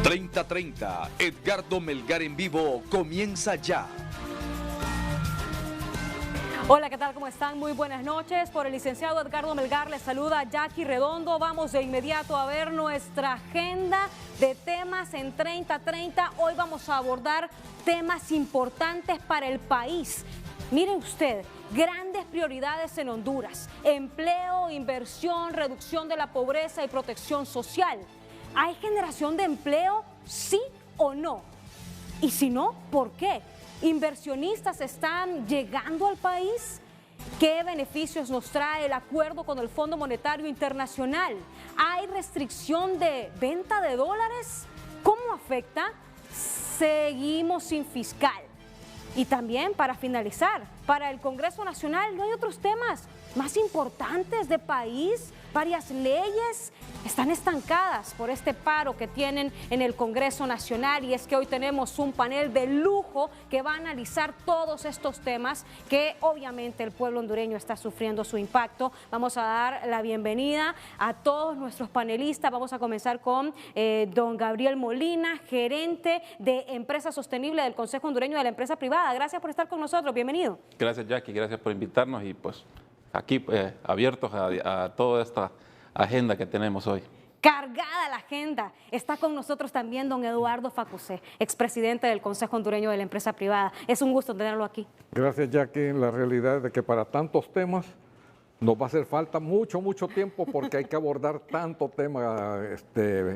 30:30, Edgardo Melgar en vivo comienza ya. Hola, ¿qué tal? ¿Cómo están? Muy buenas noches. Por el licenciado Edgardo Melgar les saluda Jackie Redondo. Vamos de inmediato a ver nuestra agenda de temas en 30:30. Hoy vamos a abordar temas importantes para el país. Miren usted, grandes prioridades en Honduras: empleo, inversión, reducción de la pobreza y protección social. ¿Hay generación de empleo? ¿Sí o no? Y si no, ¿por qué? ¿Inversionistas están llegando al país? ¿Qué beneficios nos trae el acuerdo con el Fondo Monetario Internacional? ¿Hay restricción de venta de dólares? ¿Cómo afecta? Seguimos sin fiscal. Y también, para finalizar, para el Congreso Nacional no hay otros temas más importantes de país. Varias leyes están estancadas por este paro que tienen en el Congreso Nacional, y es que hoy tenemos un panel de lujo que va a analizar todos estos temas que obviamente el pueblo hondureño está sufriendo su impacto. Vamos a dar la bienvenida a todos nuestros panelistas. Vamos a comenzar con don Gabriel Molina, gerente de Empresa Sostenible del Consejo Hondureño de la Empresa Privada. Gracias por estar con nosotros, bienvenido. Gracias, Jackie, gracias por invitarnos y pues aquí abiertos a toda esta agenda que tenemos hoy. Cargada la agenda. Está con nosotros también don Eduardo Facusé, expresidente del Consejo Hondureño de la Empresa Privada. Es un gusto tenerlo aquí. Gracias, Jackie. La realidad es de que para tantos temas nos va a hacer falta mucho tiempo, porque hay que abordar tanto tema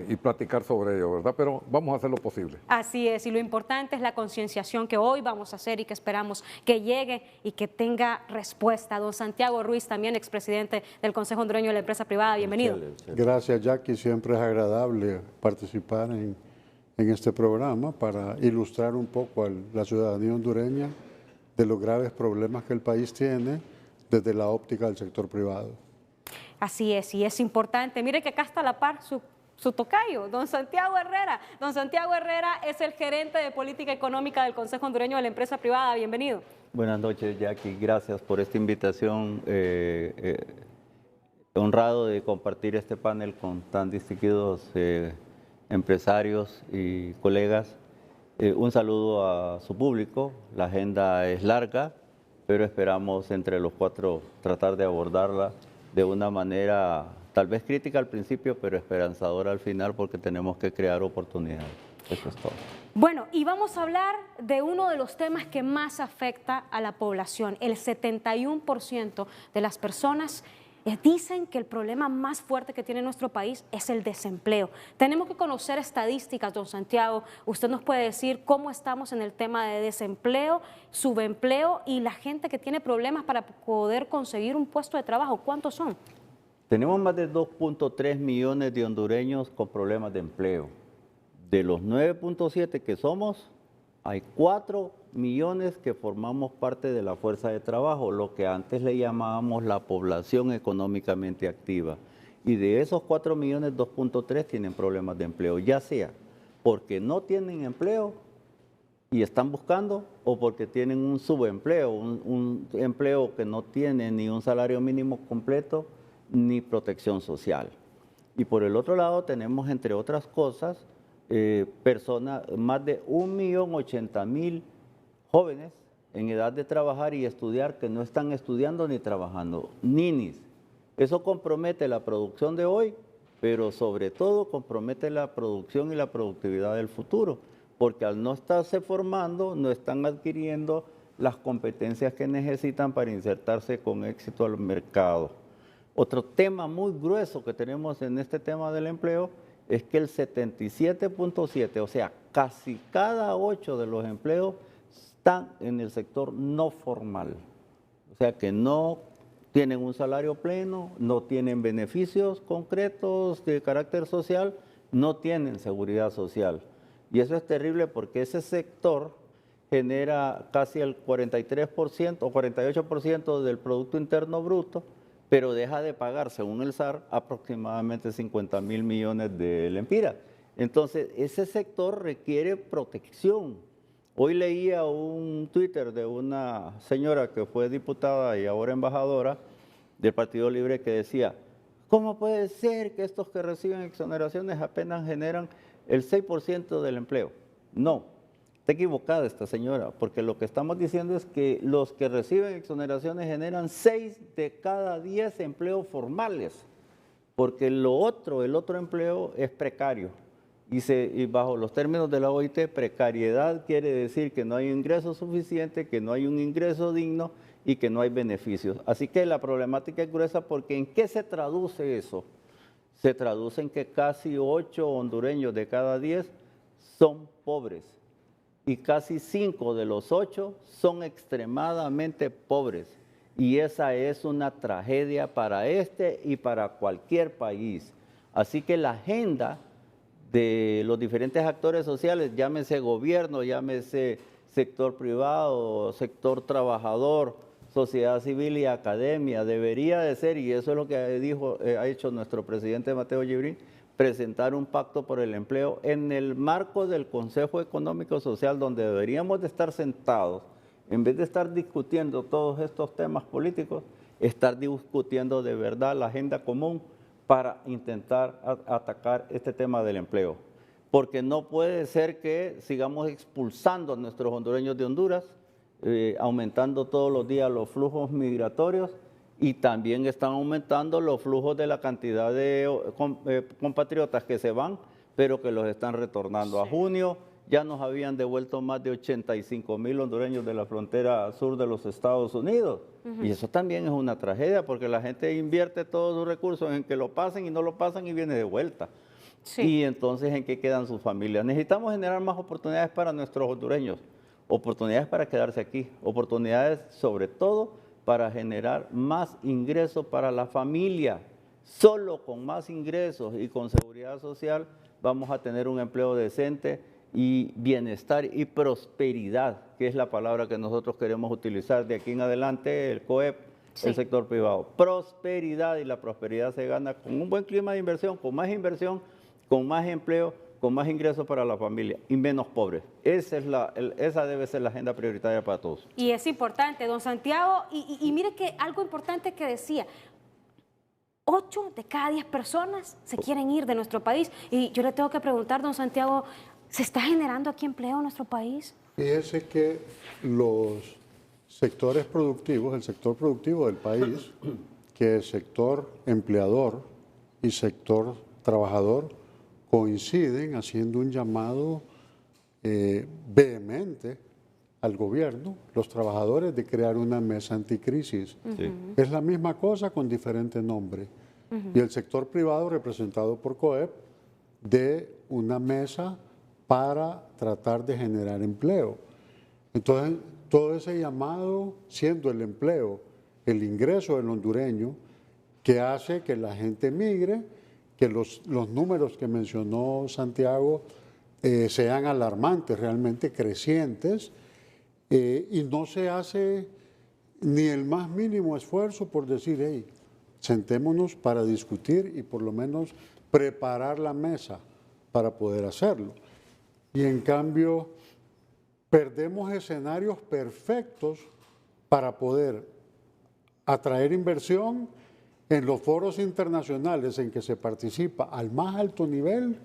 y platicar sobre ello, ¿verdad? Pero vamos a hacer lo posible. Así es, y lo importante es la concienciación que hoy vamos a hacer y que esperamos que llegue y que tenga respuesta. Don Santiago Ruiz, también expresidente del Consejo Hondureño de la Empresa Privada, bienvenido. Gracias, Jackie. Siempre es agradable participar en este programa para ilustrar un poco a la ciudadanía hondureña de los graves problemas que el país tiene desde la óptica del sector privado. Así es, y es importante. Mire que acá está a la par su tocayo, don Santiago Herrera. Don Santiago Herrera es el gerente de política económica del Consejo Hondureño de la Empresa Privada. Bienvenido. Buenas noches, Jackie. Gracias por esta invitación. Honrado de compartir este panel con tan distinguidos empresarios y colegas. Un saludo a su público. La agenda es larga, pero esperamos entre los cuatro tratar de abordarla de una manera tal vez crítica al principio, pero esperanzadora al final, porque tenemos que crear oportunidades. Eso es todo. Bueno, y vamos a hablar de uno de los temas que más afecta a la población. El 71% de las personas dicen que el problema más fuerte que tiene nuestro país es el desempleo. Tenemos que conocer estadísticas, don Santiago. Usted nos puede decir cómo estamos en el tema de desempleo, subempleo y la gente que tiene problemas para poder conseguir un puesto de trabajo. ¿Cuántos son? Tenemos más de 2.3 millones de hondureños con problemas de empleo. De los 9.7 que somos, hay 4 millones que formamos parte de la fuerza de trabajo, lo que antes le llamábamos la población económicamente activa. Y de esos 4 millones, 2.3 tienen problemas de empleo, ya sea porque no tienen empleo y están buscando, o porque tienen un subempleo, un empleo que no tiene ni un salario mínimo completo ni protección social. Y por el otro lado tenemos, entre otras cosas, personas, más de 1.080.000 jóvenes en edad de trabajar y estudiar que no están estudiando ni trabajando, ninis. Eso compromete la producción de hoy, pero sobre todo compromete la producción y la productividad del futuro, porque al no estarse formando, no están adquiriendo las competencias que necesitan para insertarse con éxito al mercado. Otro tema muy grueso que tenemos en este tema del empleo es que el 77.7, o sea, casi cada 8 de los empleos están en el sector no formal. O sea, que no tienen un salario pleno, no tienen beneficios concretos de carácter social, no tienen seguridad social. Y eso es terrible, porque ese sector genera casi el 43% o 48% del Producto Interno Bruto, pero deja de pagar, según el SAR, aproximadamente 50.000 millones de lempiras. Entonces, ese sector requiere protección. Hoy leía un Twitter de una señora que fue diputada y ahora embajadora del Partido Libre, que decía: ¿Cómo puede ser que estos que reciben exoneraciones apenas generan el 6% del empleo? No, está equivocada esta señora, porque lo que estamos diciendo es que los que reciben exoneraciones generan 6 de cada 10 empleos formales, porque el otro empleo es precario. Y bajo los términos de la OIT, precariedad quiere decir que no hay ingreso suficiente, que no hay un ingreso digno y que no hay beneficios. Así que la problemática es gruesa porque ¿en qué se traduce eso? Se traduce en que casi 8 hondureños de cada 10 son pobres y casi 5 de los 8 son extremadamente pobres. Y esa es una tragedia para este y para cualquier país. Así que la agenda de los diferentes actores sociales, llámese gobierno, llámese sector privado, sector trabajador, sociedad civil y academia, debería de ser, y eso es lo que ha hecho nuestro presidente Mateo Yebrín, presentar un pacto por el empleo en el marco del Consejo Económico Social, donde deberíamos de estar sentados, en vez de estar discutiendo todos estos temas políticos, estar discutiendo de verdad la agenda común para intentar atacar este tema del empleo. Porque no puede ser que sigamos expulsando a nuestros hondureños de Honduras, aumentando todos los días los flujos migratorios y también están aumentando los flujos de la cantidad de compatriotas que se van, pero que los están retornando. A junio ya nos habían devuelto más de 85,000 hondureños de la frontera sur de los Estados Unidos. Y eso también es una tragedia porque la gente invierte todos sus recursos en que lo pasen y no lo pasan y viene de vuelta. Y entonces, ¿en qué quedan sus familias? Necesitamos generar más oportunidades para nuestros hondureños, oportunidades para quedarse aquí, oportunidades sobre todo para generar más ingresos para la familia. Solo con más ingresos y con seguridad social vamos a tener un empleo decente y bienestar y prosperidad, que es la palabra que nosotros queremos utilizar de aquí en adelante, el COEP, el sector privado. Prosperidad, y la prosperidad se gana con un buen clima de inversión, con más empleo, con más ingresos para la familia y menos pobres. Esa debe ser la agenda prioritaria para todos. Y es importante, don Santiago, y mire que algo importante que decía, 8 de cada 10 personas se quieren ir de nuestro país. Y yo le tengo que preguntar, don Santiago, ¿se está generando aquí empleo en nuestro país? Fíjese que los sectores productivos, el sector productivo del país, que es sector empleador y sector trabajador, coinciden haciendo un llamado vehemente al gobierno, los trabajadores, de crear una mesa anticrisis. Es la misma cosa con diferente nombre. Y el sector privado, representado por COEP, de una mesa para tratar de generar empleo. Entonces, todo ese llamado, siendo el empleo, el ingreso del hondureño, que hace que la gente migre, que los números que mencionó Santiago sean alarmantes, realmente crecientes, y no se hace ni el más mínimo esfuerzo por decir, hey, sentémonos para discutir y por lo menos preparar la mesa para poder hacerlo. Y en cambio, perdemos escenarios perfectos para poder atraer inversión en los foros internacionales en que se participa al más alto nivel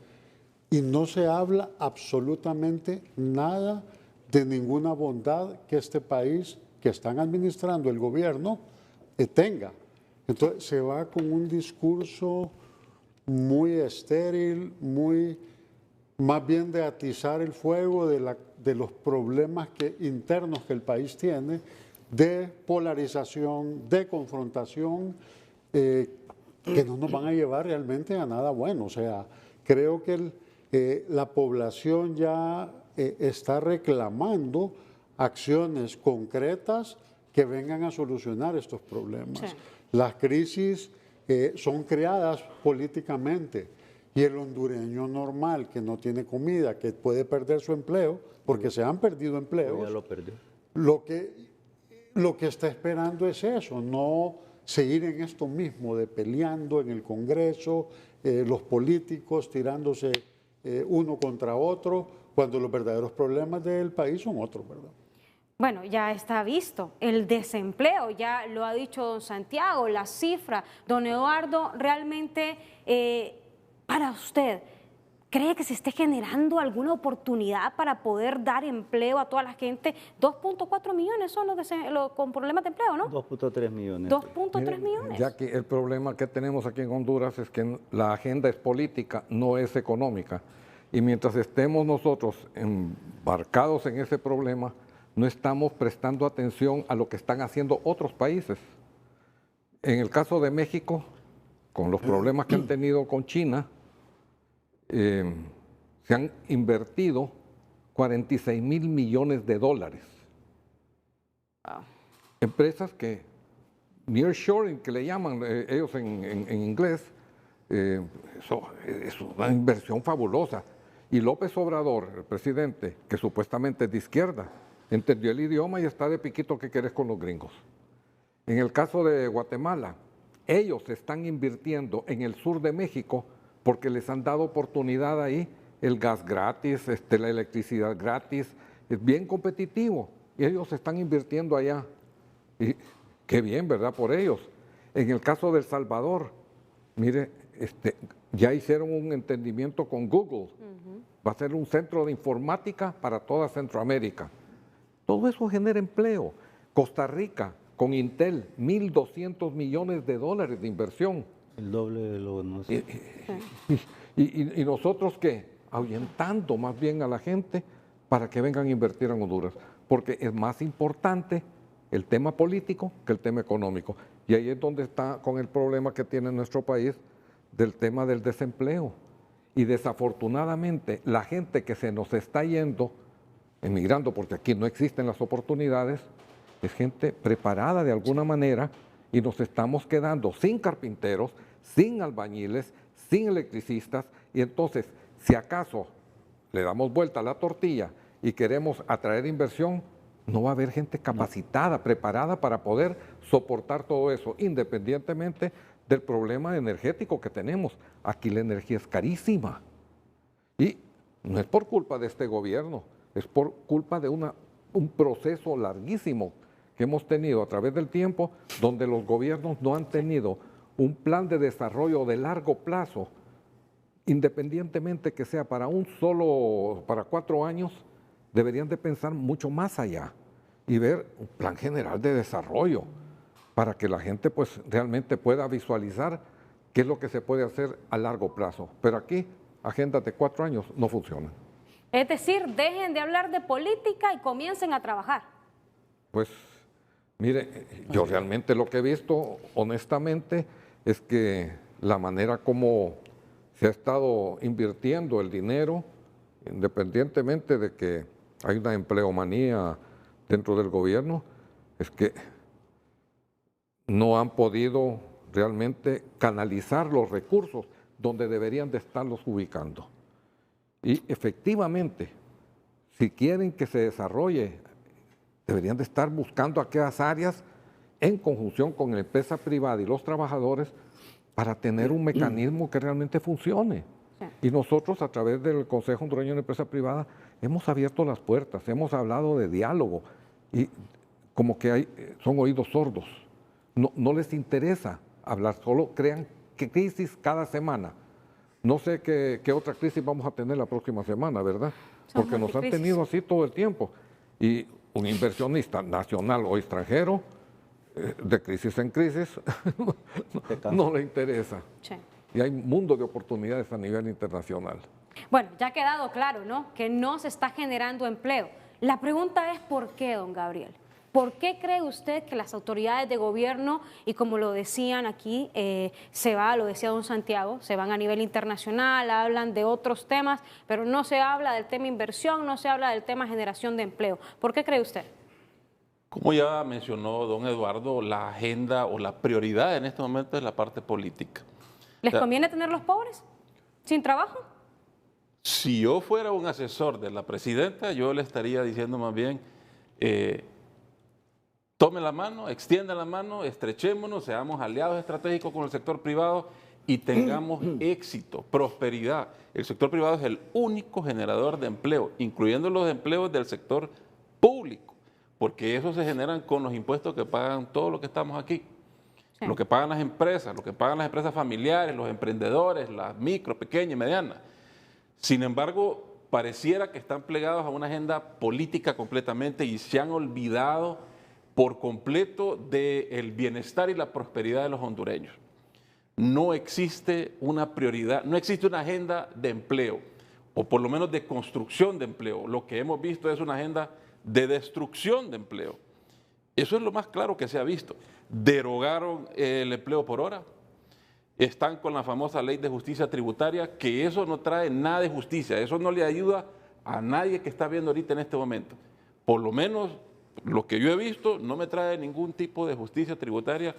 y no se habla absolutamente nada de ninguna bondad que este país que están administrando el gobierno tenga. Entonces se va con un discurso muy estéril, más bien de atizar el fuego de los problemas internos que el país tiene, de polarización, de confrontación, que no nos van a llevar realmente a nada bueno. O sea, creo que la población ya está reclamando acciones concretas que vengan a solucionar estos problemas. Sí. Las crisis son creadas políticamente y el hondureño normal que no tiene comida, que puede perder su empleo, porque se han perdido empleos, ya lo perdió. Lo que está esperando es eso, no seguir en esto mismo de peleando en el Congreso, los políticos tirándose uno contra otro, cuando los verdaderos problemas del país son otros, ¿verdad? Bueno, ya está visto. El desempleo, ya lo ha dicho don Santiago, la cifra. Don Eduardo, realmente, para usted, ¿cree que se esté generando alguna oportunidad para poder dar empleo a toda la gente? 2.4 millones son los con problemas de empleo, ¿no? 2.3 millones. 2.3 millones. Ya que el problema que tenemos aquí en Honduras es que la agenda es política, no es económica. Y mientras estemos nosotros embarcados en ese problema, no estamos prestando atención a lo que están haciendo otros países. En el caso de México, con los problemas que han tenido con China, se han invertido 46,000 millones de dólares. Empresas que, nearshoring, que le llaman ellos en inglés, eso es una inversión fabulosa. Y López Obrador, el presidente, que supuestamente es de izquierda, entendió el idioma y está de piquito que querés con los gringos. En el caso de Guatemala, ellos están invirtiendo en el sur de México porque les han dado oportunidad ahí, el gas gratis, la electricidad gratis, es bien competitivo y ellos están invirtiendo allá. Y qué bien, ¿verdad? Por ellos. En el caso de El Salvador, mire, ya hicieron un entendimiento con Google. Va a ser un centro de informática para toda Centroamérica. Todo eso genera empleo. Costa Rica, con Intel, 1.200 millones de dólares de inversión. El doble de lo no sé. ¿Y nosotros qué? Ahuyentando más bien a la gente para que vengan a invertir en Honduras. Porque es más importante el tema político que el tema económico. Y ahí es donde está con el problema que tiene nuestro país del tema del desempleo. Y desafortunadamente la gente que se nos está yendo, emigrando, porque aquí no existen las oportunidades, es gente preparada de alguna manera y nos estamos quedando sin carpinteros, sin albañiles, sin electricistas, y entonces, si acaso le damos vuelta a la tortilla y queremos atraer inversión, no va a haber gente capacitada, preparada para poder soportar todo eso, independientemente del problema energético que tenemos. Aquí la energía es carísima. Y no es por culpa de este gobierno, es por culpa de un proceso larguísimo que hemos tenido a través del tiempo, donde los gobiernos no han tenido un plan de desarrollo de largo plazo, independientemente que sea para para 4 años, deberían de pensar mucho más allá y ver un plan general de desarrollo para que la gente pues realmente pueda visualizar qué es lo que se puede hacer a largo plazo. Pero aquí, agendas de 4 años no funcionan. Es decir, dejen de hablar de política y comiencen a trabajar. Pues, mire, yo realmente lo que he visto, honestamente, es que la manera como se ha estado invirtiendo el dinero, independientemente de que hay una empleomanía dentro del gobierno, es que no han podido realmente canalizar los recursos donde deberían de estarlos ubicando. Y efectivamente, si quieren que se desarrolle, deberían de estar buscando aquellas áreas en conjunción con la empresa privada y los trabajadores para tener un mecanismo que realmente funcione. Y nosotros, a través del Consejo Hondureño de Empresa Privada, hemos abierto las puertas, hemos hablado de diálogo y como que son oídos sordos. No les interesa hablar, solo crean que crisis cada semana. No sé qué otra crisis vamos a tener la próxima semana, ¿verdad? Porque nos han tenido así todo el tiempo. Y un inversionista nacional o extranjero, de crisis en crisis, no le interesa. Sí. Y hay un mundo de oportunidades a nivel internacional. Bueno, ya ha quedado claro, ¿no?, que no se está generando empleo. La pregunta es ¿por qué, don Gabriel? ¿Por qué cree usted que las autoridades de gobierno, y como lo decían aquí, lo decía don Santiago, se van a nivel internacional, hablan de otros temas, pero no se habla del tema inversión, no se habla del tema generación de empleo? ¿Por qué cree usted? Como ya mencionó don Eduardo, la agenda o la prioridad en este momento es la parte política. ¿Les conviene tener los pobres sin trabajo? Si yo fuera un asesor de la presidenta, yo le estaría diciendo más bien, tome la mano, extienda la mano, estrechémonos, seamos aliados estratégicos con el sector privado y tengamos éxito, prosperidad. El sector privado es el único generador de empleo, incluyendo los empleos del sector público. porque eso se generan con los impuestos que pagan todos los que estamos aquí. Sí. Lo que pagan las empresas, lo que pagan las empresas familiares, los emprendedores, las micro, pequeñas y medianas. Sin embargo, pareciera que están plegados a una agenda política completamente y se han olvidado por completo del bienestar y la prosperidad de los hondureños. No existe una prioridad, no existe una agenda de empleo, o por lo menos de construcción de empleo. Lo que hemos visto es una agenda de destrucción de empleo. Eso es lo más claro que se ha visto. Derogaron el empleo por hora. Están con la famosa ley de justicia tributaria, que eso no trae nada de justicia. Eso no le ayuda a nadie que está viendo ahorita en este momento. Por lo menos lo que yo he visto no me trae ningún tipo de justicia tributaria.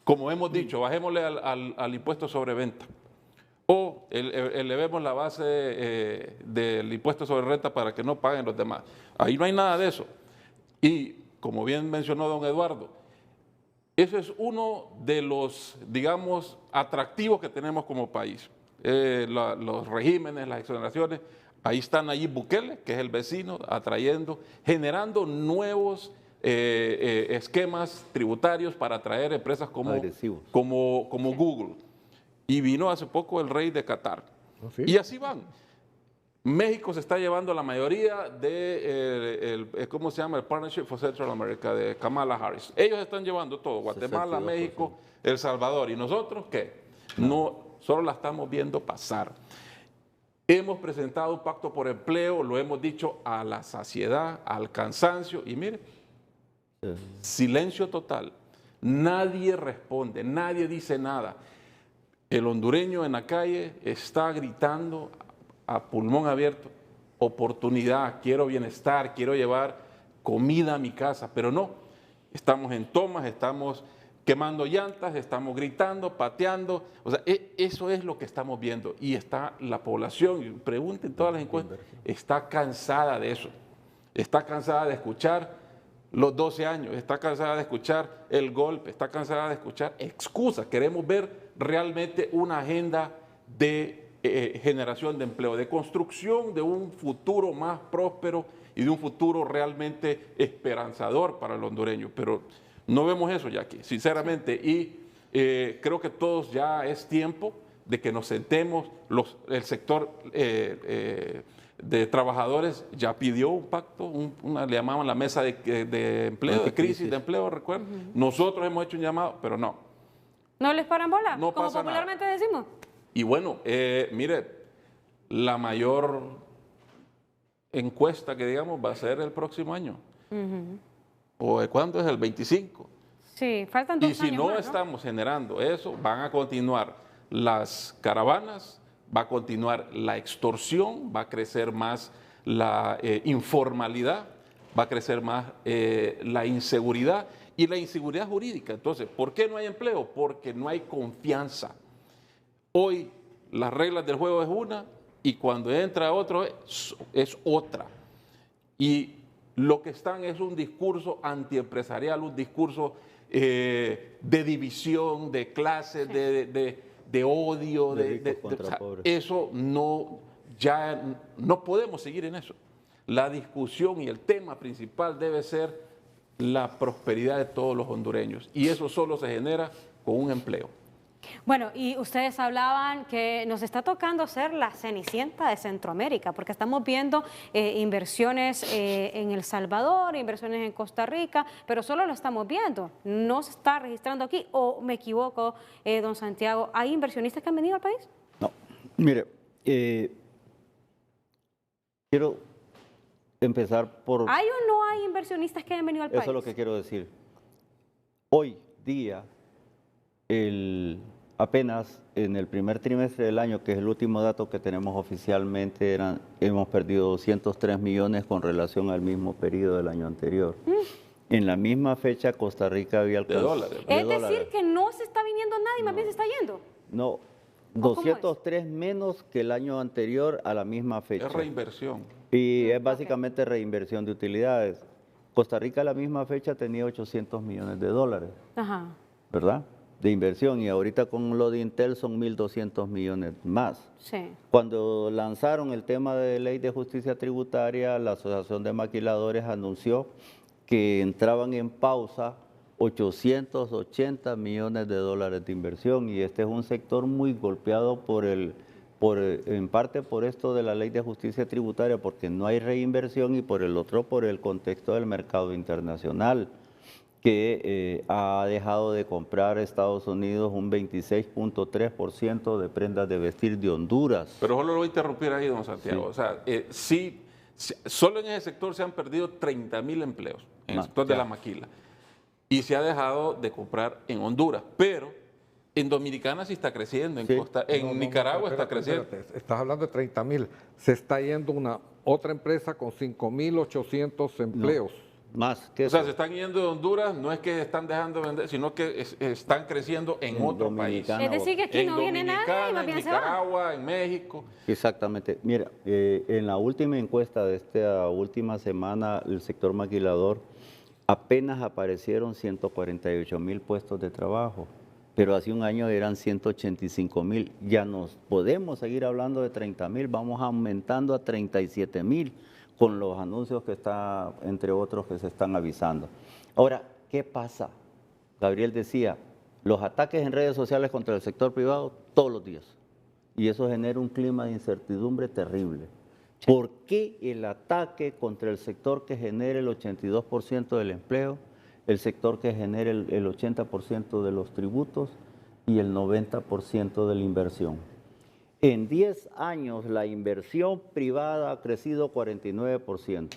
Como hemos dicho, bajémosle al impuesto sobre venta. O elevemos la base del impuesto sobre renta para que no paguen los demás. Ahí no hay nada de eso. Y como bien mencionó don Eduardo, eso es uno de los, digamos, atractivos que tenemos como país. Los regímenes, las exoneraciones, ahí están allí Bukele, que es el vecino, atrayendo, generando nuevos esquemas tributarios para atraer empresas como Google. Y vino hace poco el rey de Qatar. ¿Ah, sí? Y así van. México se está llevando la mayoría de, ¿cómo se llama? El Partnership for Central America de Kamala Harris. Ellos están llevando todo, Guatemala, 62%. México, El Salvador. ¿Y nosotros qué? No, solo la estamos viendo pasar. Hemos presentado un pacto por empleo, lo hemos dicho a la saciedad, al cansancio, y mire, silencio total. Nadie responde, nadie dice nada. El hondureño en la calle está gritando a pulmón abierto, oportunidad, quiero bienestar, quiero llevar comida a mi casa, pero no, estamos en tomas, estamos quemando llantas, estamos gritando, pateando, o sea, eso es lo que estamos viendo y está la población, y pregunten todas las encuestas, está cansada de eso, está cansada de escuchar los 12 años, está cansada de escuchar el golpe, está cansada de escuchar excusas, queremos ver realmente una agenda de generación de empleo, de construcción de un futuro más próspero y de un futuro realmente esperanzador para el hondureño. Pero no vemos eso, Jackie, sinceramente. Y creo que todos ya es tiempo de que nos sentemos. El sector de trabajadores ya pidió un pacto, le llamaban la mesa de empleo, de crisis de empleo, ¿recuerdan? Nosotros hemos hecho un llamado, pero no. ¿No les paran bola? No como pasa popularmente decimos. Y bueno, mire, la mayor encuesta que digamos va a ser el próximo año. ¿O cuándo es? El 25. Sí, faltan 2 Y años si no más, ¿no? estamos generando eso, van a continuar las caravanas, va a continuar la extorsión, va a crecer más la informalidad, va a crecer más la inseguridad y la inseguridad jurídica. Entonces, ¿por qué no hay empleo? Porque no hay confianza. Hoy las reglas del juego es una y cuando entra otro es otra. Y lo que están es un discurso antiempresarial, un discurso de división, de clases, de odio. Eso no, ya no podemos seguir en eso. La discusión y el tema principal debe ser la prosperidad de todos los hondureños. Y eso solo se genera con un empleo. Bueno, y ustedes hablaban que nos está tocando ser la cenicienta de Centroamérica, porque estamos viendo inversiones en El Salvador, inversiones en Costa Rica, pero solo lo estamos viendo, no se está registrando aquí, o me equivoco, don Santiago, ¿hay inversionistas que han venido al país? No, mire, quiero empezar por... ¿Hay o no hay inversionistas que han venido al país? Eso es lo que quiero decir. Hoy día, apenas en el primer trimestre del año, que es el último dato que tenemos oficialmente, hemos perdido 203 millones con relación al mismo periodo del año anterior. En la misma fecha, Costa Rica había alcanzado... dólares. Es decir, que no se está viniendo nadie, más bien se está yendo. No, ¿Cómo 203 menos que el año anterior a la misma fecha. Es reinversión. Y es básicamente reinversión de utilidades. Costa Rica a la misma fecha tenía 800 millones de dólares, Ajá. ¿verdad? De inversión, y ahorita con lo de Intel son 1.200 millones más. Sí. Cuando lanzaron el tema de ley de justicia tributaria, la Asociación de Maquiladores anunció que entraban en pausa 880 millones de dólares de inversión, y este es un sector muy golpeado en parte por esto de la ley de justicia tributaria, porque no hay reinversión, y por el otro por el contexto del mercado internacional, que ha dejado de comprar Estados Unidos un 26.3% de prendas de vestir de Honduras. Pero solo lo voy a interrumpir ahí, don Santiago. Sí. O sea, solo en ese sector se han perdido 30.000 empleos, en el sector de la maquila. Y se ha dejado de comprar en Honduras, pero en Dominicana sí está creciendo, en Nicaragua está creciendo. Espérate, estás hablando de 30.000. Se está yendo una otra empresa con 5.800 empleos. Más que O sea, eso. se están yendo de Honduras, no es que están dejando de vender, sino que están creciendo en otro país. Dominicana. Es decir, que aquí En no viene nadie y Dominicana, más en bien se va. Nicaragua, en México. Exactamente. Mira, en la última encuesta de esta última semana, el sector maquilador, apenas aparecieron 148.000 puestos de trabajo, pero hace un año eran 185.000. Ya nos podemos seguir hablando de 30.000, vamos aumentando a 37.000 con los anuncios que está, entre otros, que se están avisando. Ahora, ¿qué pasa? Gabriel decía, los ataques en redes sociales contra el sector privado todos los días, y eso genera un clima de incertidumbre terrible. ¿Por qué el ataque contra el sector que genera el 82% del empleo, el sector que genera el 80% de los tributos y el 90% de la inversión? En 10 años la inversión privada ha crecido 49%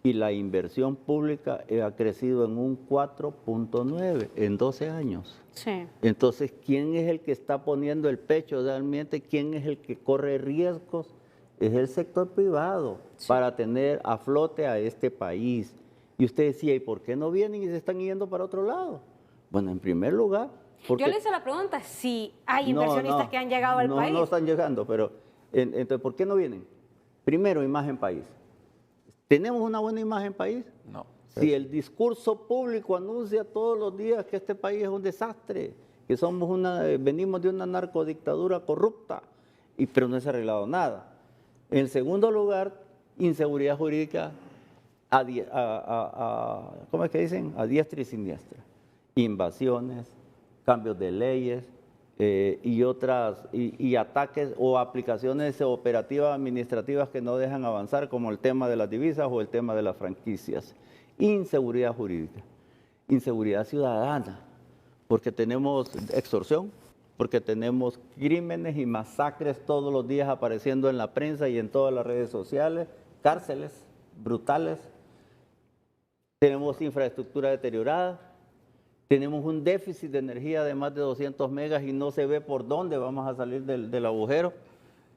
y la inversión pública ha crecido en un 4.9% en 12 años. Sí. Entonces, ¿quién es el que está poniendo el pecho realmente? ¿Quién es el que corre riesgos? Es el sector privado, para tener a flote a este país. Y usted decía, ¿y por qué no vienen y se están yendo para otro lado? Bueno, en primer lugar, porque... Yo le hice la pregunta si hay inversionistas que han llegado al país. No están llegando, pero entonces, ¿por qué no vienen? Primero, imagen país. ¿Tenemos una buena imagen país? No. Si el discurso público anuncia todos los días que este país es un desastre, que venimos de una narcodictadura corrupta, pero no se ha arreglado nada. En segundo lugar, inseguridad jurídica ¿cómo es que dicen? A diestra y siniestra. Invasiones, cambios de leyes y ataques o aplicaciones operativas administrativas que no dejan avanzar, como el tema de las divisas o el tema de las franquicias. Inseguridad jurídica, inseguridad ciudadana, porque tenemos extorsión, porque tenemos crímenes y masacres todos los días apareciendo en la prensa y en todas las redes sociales, cárceles brutales, tenemos infraestructura deteriorada, tenemos un déficit de energía de más de 200 megas y no se ve por dónde vamos a salir del agujero,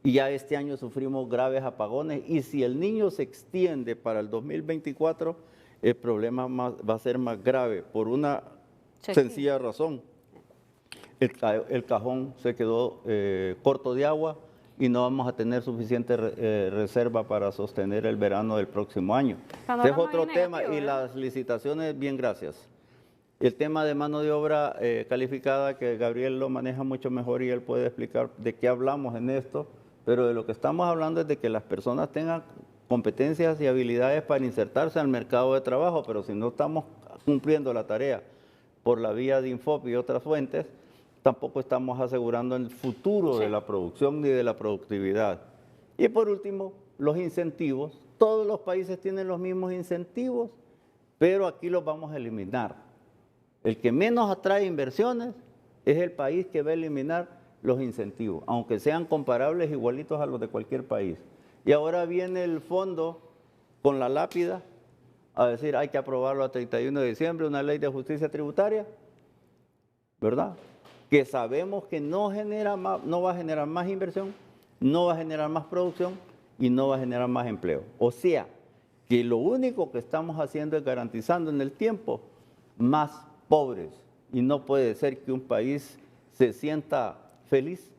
y ya este año sufrimos graves apagones, y si el niño se extiende para el 2024, el problema va a ser más grave por una sencilla razón. El cajón se quedó corto de agua y no vamos a tener suficiente reserva para sostener el verano del próximo año. Ese es otro tema. Y las licitaciones, bien, gracias. El tema de mano de obra calificada, que Gabriel lo maneja mucho mejor y él puede explicar de qué hablamos en esto, pero de lo que estamos hablando es de que las personas tengan competencias y habilidades para insertarse al mercado de trabajo, pero si no estamos cumpliendo la tarea por la vía de Infopi y otras fuentes, tampoco estamos asegurando el futuro de la producción ni de la productividad. Y por último, los incentivos. Todos los países tienen los mismos incentivos, pero aquí los vamos a eliminar. El que menos atrae inversiones es el país que va a eliminar los incentivos, aunque sean comparables, igualitos a los de cualquier país. Y ahora viene el fondo con la lápida a decir hay que aprobarlo a 31 de diciembre, una ley de justicia tributaria, ¿verdad? Que sabemos que no va a generar más inversión, no va a generar más producción y no va a generar más empleo. O sea, que lo único que estamos haciendo es garantizando en el tiempo más pobres. Y no puede ser que un país se sienta feliz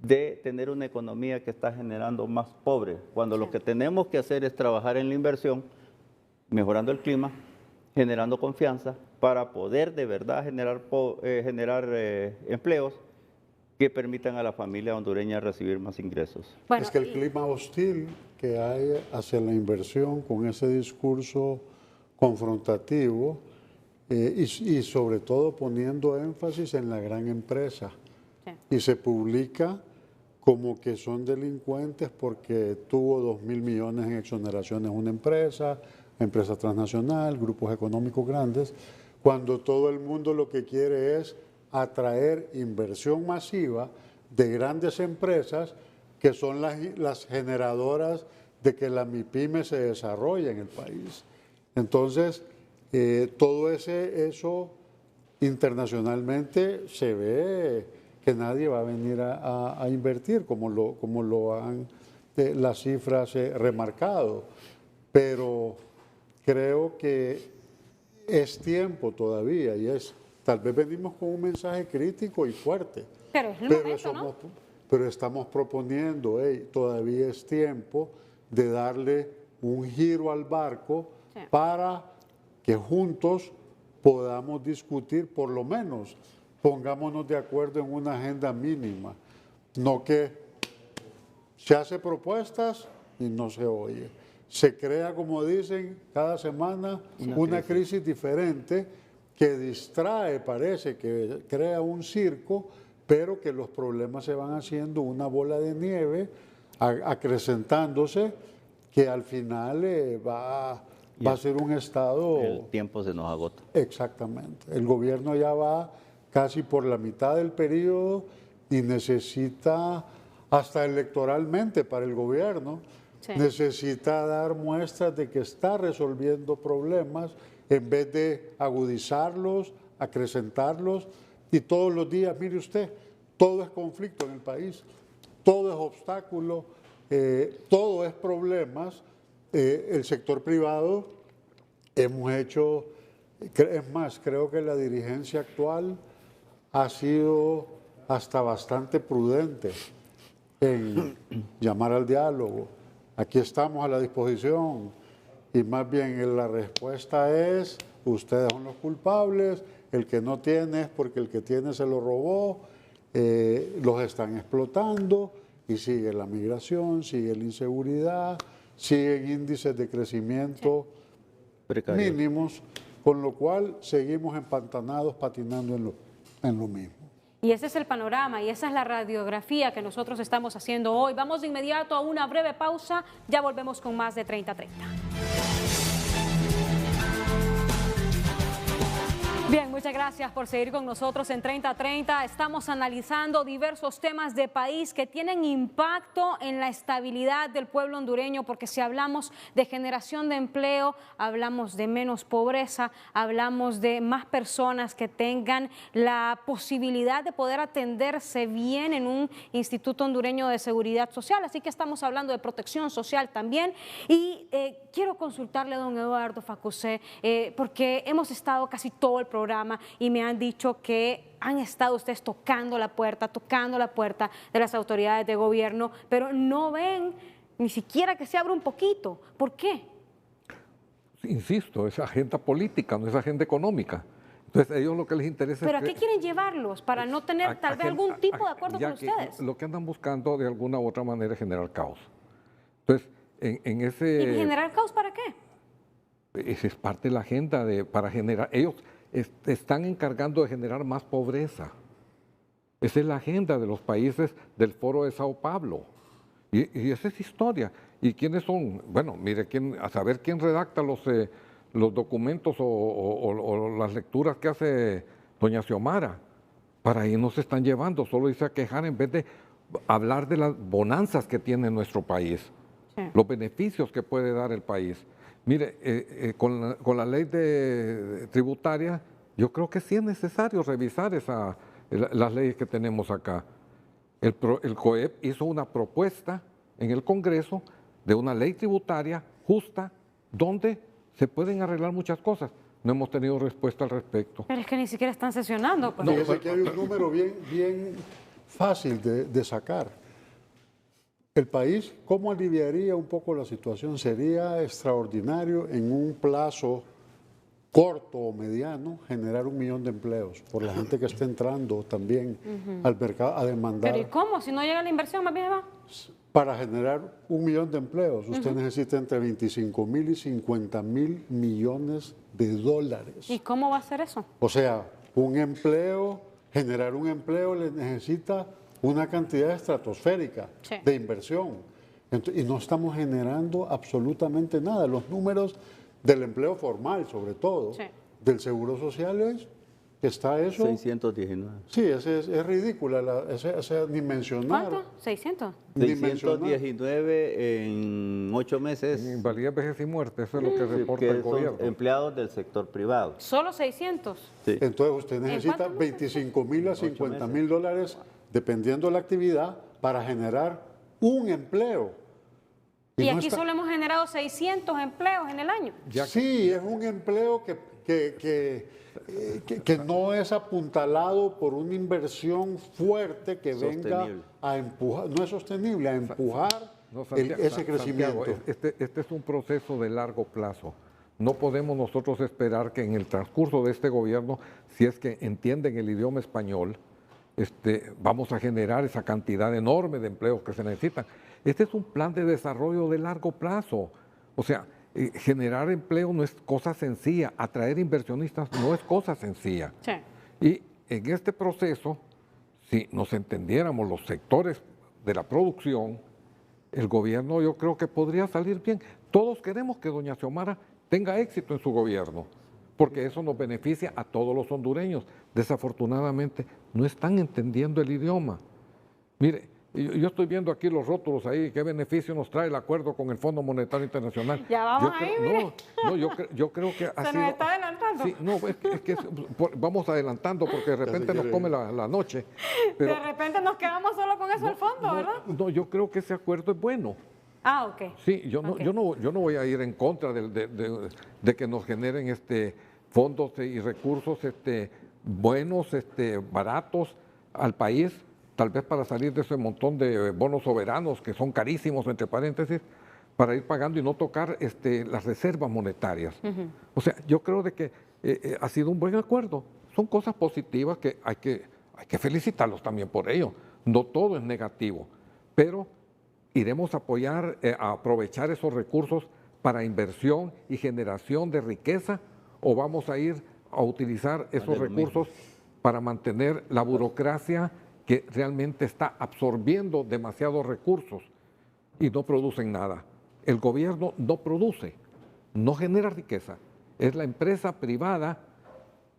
de tener una economía que está generando más pobres, cuando lo que tenemos que hacer es trabajar en la inversión, mejorando el clima, generando confianza, para poder de verdad generar empleos que permitan a la familia hondureña recibir más ingresos. Bueno, es que el clima hostil que hay hacia la inversión, con ese discurso confrontativo y sobre todo poniendo énfasis en la gran empresa. Sí. Y se publica como que son delincuentes porque tuvo 2.000 millones en exoneraciones una empresa transnacional, grupos económicos grandes, cuando todo el mundo lo que quiere es atraer inversión masiva de grandes empresas que son las generadoras de que la MIPYME se desarrolle en el país. Entonces, todo eso internacionalmente se ve que nadie va a venir a invertir, como lo han las cifras remarcado. Pero creo que es tiempo todavía y tal vez venimos con un mensaje crítico y fuerte. Pero es el momento, ¿no? Pero estamos proponiendo, todavía es tiempo de darle un giro al barco para que juntos podamos discutir, por lo menos pongámonos de acuerdo en una agenda mínima, no que se hace propuestas y no se oye. Se crea, como dicen, cada semana una crisis diferente que distrae, parece que crea un circo, pero que los problemas se van haciendo una bola de nieve, acrecentándose, que al final va a ser un estado... El tiempo se nos agota. Exactamente. El gobierno ya va casi por la mitad del periodo y necesita, hasta electoralmente para el gobierno, necesita dar muestras de que está resolviendo problemas en vez de agudizarlos, acrecentarlos y todos los días, mire usted, todo es conflicto en el país, todo es obstáculo, todo es problemas. El sector privado hemos hecho, es más, creo que la dirigencia actual ha sido hasta bastante prudente en llamar al diálogo. Aquí estamos a la disposición y más bien la respuesta es, ustedes son los culpables, el que no tiene es porque el que tiene se lo robó, los están explotando y sigue la migración, sigue la inseguridad, siguen índices de crecimiento mínimos, con lo cual seguimos empantanados patinando en lo mismo. Y ese es el panorama y esa es la radiografía que nosotros estamos haciendo hoy. Vamos de inmediato a una breve pausa, ya volvemos con más de 30-30. Bien, muchas gracias por seguir con nosotros en 30-30. Estamos analizando diversos temas de país que tienen impacto en la estabilidad del pueblo hondureño, porque si hablamos de generación de empleo, hablamos de menos pobreza, hablamos de más personas que tengan la posibilidad de poder atenderse bien en un Instituto Hondureño de Seguridad Social. Así que estamos hablando de protección social también. Y quiero consultarle a don Eduardo Facusé, porque hemos estado casi todo el programa y me han dicho que han estado ustedes tocando la puerta de las autoridades de gobierno, pero no ven ni siquiera que se abra un poquito. ¿Por qué? Insisto, es agenda política, no es agenda económica. Entonces, a ellos lo que les interesa ¿Pero es a qué quieren llevarlos? Para no tener tal vez algún tipo de acuerdo con ustedes. Lo que andan buscando de alguna u otra manera es generar caos. Entonces, en ese... ¿Y generar caos para qué? Esa es parte de la agenda para generar... Ellos están encargando de generar más pobreza. Esa es la agenda de los países del Foro de Sao Paulo. Y esa es historia. ¿Y quiénes son? Bueno, mire, a saber quién redacta los documentos o las lecturas que hace doña Xiomara. Para ahí nos están llevando, solo dice a quejar en vez de hablar de las bonanzas que tiene nuestro país, los beneficios que puede dar el país. Mire, con la ley tributaria, yo creo que sí es necesario revisar las leyes que tenemos acá. El COEP hizo una propuesta en el Congreso de una ley tributaria justa donde se pueden arreglar muchas cosas. No hemos tenido respuesta al respecto. Pero es que ni siquiera están sesionando. Pues. No, que hay un número bien fácil de sacar. El país, ¿cómo aliviaría un poco la situación? Sería extraordinario en un plazo corto o mediano generar 1 millón de empleos por la gente que está entrando también al mercado a demandar. ¿Pero y cómo? Si no llega la inversión, más bien va. Para generar 1 millón de empleos, usted necesita entre 25.000 y 50.000 millones de dólares. ¿Y cómo va a ser eso? O sea, un empleo, generar un empleo le necesita una cantidad estratosférica Sí. de inversión. Y no estamos generando absolutamente nada. Los números del empleo formal, sobre todo, Sí. del seguro social, está eso. 619. Sí, es ridícula, ni mencionar. ¿Cuánto? ¿600? Ni mencionar. 619 en 8 meses. Invalidez, vejez y muerte, eso es lo que Sí, reporta que el son gobierno. empleados del sector privado. ¿Solo 600? Sí. Entonces usted necesita cuántos meses? 25.000 a 50.000 dólares, dependiendo de la actividad, para generar un empleo. Y no aquí está- solo hemos generado 600 empleos en el año. Sí, es un empleo que no es apuntalado por una inversión fuerte que venga Sostenible. a empujar, no es sostenible, a empujar No, Santiago, ese crecimiento. Santiago, este es un proceso de largo plazo. No podemos nosotros esperar que en el transcurso de este gobierno, si es que entienden el idioma español, vamos a generar esa cantidad enorme de empleos que se necesitan. Este es un plan de desarrollo de largo plazo. O sea, generar empleo no es cosa sencilla, atraer inversionistas no es cosa sencilla. Sí. Y en este proceso, si nos entendiéramos los sectores de la producción, el gobierno yo creo que podría salir bien. Todos queremos que doña Xiomara tenga éxito en su gobierno, porque eso nos beneficia a todos los hondureños. Desafortunadamente, no están entendiendo el idioma. Mire, yo estoy viendo aquí los rótulos ahí, qué beneficio nos trae el acuerdo con el Fondo Monetario Internacional. Ya vamos Yo ahí, creo- mire. No, yo creo que Se nos está adelantando. Sí, no, es que vamos adelantando porque de repente nos come la noche. Pero, De repente nos quedamos solo con eso al fondo, ¿verdad? no, yo creo que ese acuerdo es bueno. Ah, ok. Sí, yo no, Ok. yo no voy a ir en contra de que nos generen fondos y recursos buenos, baratos al país, tal vez para salir de ese montón de bonos soberanos que son carísimos, entre paréntesis, para ir pagando y no tocar las reservas monetarias. O sea, yo creo de que ha sido un buen acuerdo. Son cosas positivas que hay que felicitarlos también por ello. No todo es negativo, pero iremos a apoyar, a aprovechar esos recursos para inversión y generación de riqueza, o vamos a ir a utilizar esos lo recursos para mantener la burocracia que realmente está absorbiendo demasiados recursos y no producen nada. El gobierno no produce, no genera riqueza. Es la empresa privada,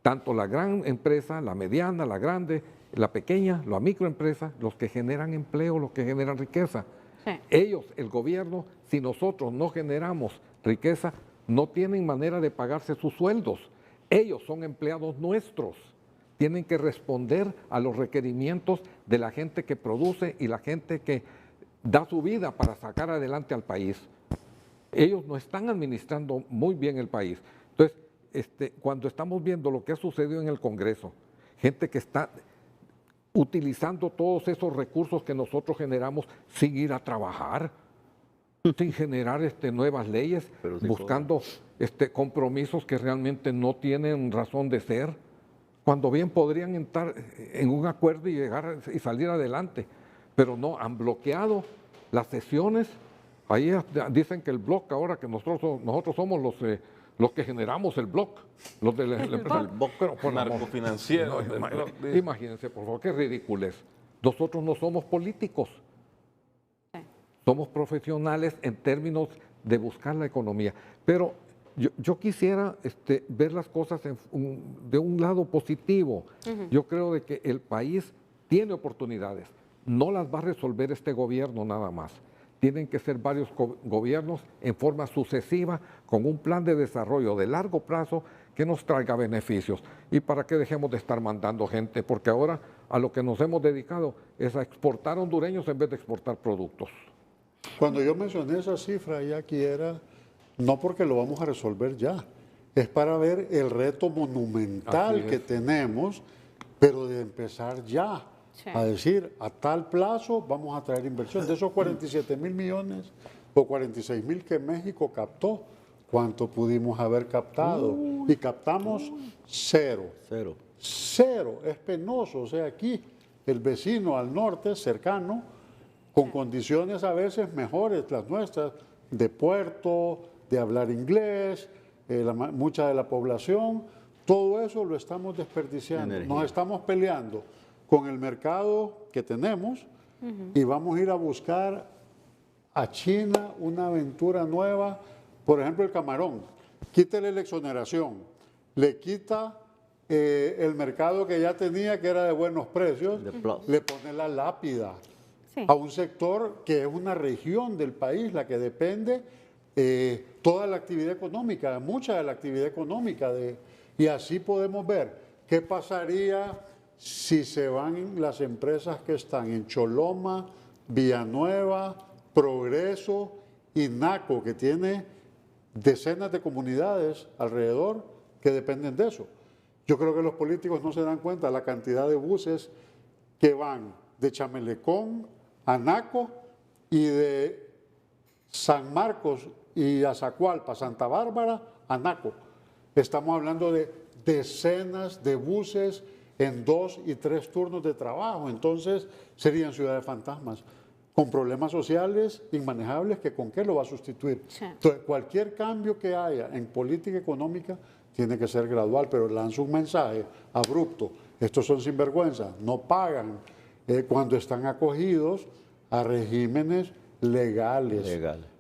tanto la gran empresa, la mediana, la grande, la pequeña, la microempresa, los que generan empleo, los que generan riqueza. Sí. Ellos, el gobierno, si nosotros no generamos riqueza, no tienen manera de pagarse sus sueldos. Ellos son empleados nuestros. Tienen que responder a los requerimientos de la gente que produce y la gente que da su vida para sacar adelante al país. Ellos no están administrando muy bien el país. Entonces, cuando estamos viendo lo que ha sucedido en el Congreso, gente que está utilizando todos esos recursos que nosotros generamos sin ir a trabajar, sin generar nuevas leyes, Pero sí buscando compromisos que realmente no tienen razón de ser, cuando bien podrían entrar en un acuerdo y llegar y salir adelante, pero no, han bloqueado las sesiones. Ahí dicen que el bloque ahora, que nosotros somos los que generamos el bloque, los del pero por amor. Narcofinanciero. Imagínense, por favor, qué ridiculez. Nosotros no somos políticos. Somos profesionales en términos de buscar la economía. Pero yo quisiera ver las cosas de un lado positivo. Yo creo de que el país tiene oportunidades. No las va a resolver este gobierno nada más. Tienen que ser varios gobiernos en forma sucesiva con un plan de desarrollo de largo plazo que nos traiga beneficios. Y para que dejemos de estar mandando gente, porque ahora a lo que nos hemos dedicado es a exportar hondureños en vez de exportar productos. Cuando yo mencioné esa cifra, ya aquí era, no porque lo vamos a resolver ya, es para ver el reto monumental Así que es. tenemos, pero de empezar ya, Sí. a decir, a tal plazo vamos a traer inversión. De esos 47.000 millones o 46.000 que México captó, ¿cuánto pudimos haber captado? Y captamos cero. Cero. Cero, es penoso. O sea, aquí el vecino al norte, cercano, con condiciones a veces mejores, las nuestras, de puerto, de hablar inglés, mucha de la población, todo eso lo estamos desperdiciando. Energía. Nos estamos peleando con el mercado que tenemos y vamos a ir a buscar a China una aventura nueva. Por ejemplo, el camarón. Quítele la exoneración, le quita el mercado que ya tenía, que era de buenos precios, le pone la lápida a un sector que es una región del país, la que depende toda la actividad económica, mucha de la actividad económica. Y así podemos ver qué pasaría si se van las empresas que están en Choloma, Villanueva, Progreso y Naco, que tiene decenas de comunidades alrededor que dependen de eso. Yo creo que los políticos no se dan cuenta de la cantidad de buses que van de Chamelecón a Naco y de San Marcos y Azacualpa, Santa Bárbara a Naco. Estamos hablando de decenas de buses en 2 y 3 turnos de trabajo. Entonces serían ciudades fantasmas, con problemas sociales inmanejables, que con qué lo va a sustituir. Sí. Entonces, cualquier cambio que haya en política económica tiene que ser gradual, pero lanza un mensaje abrupto. Estos son sinvergüenzas, no pagan cuando están acogidos a regímenes legales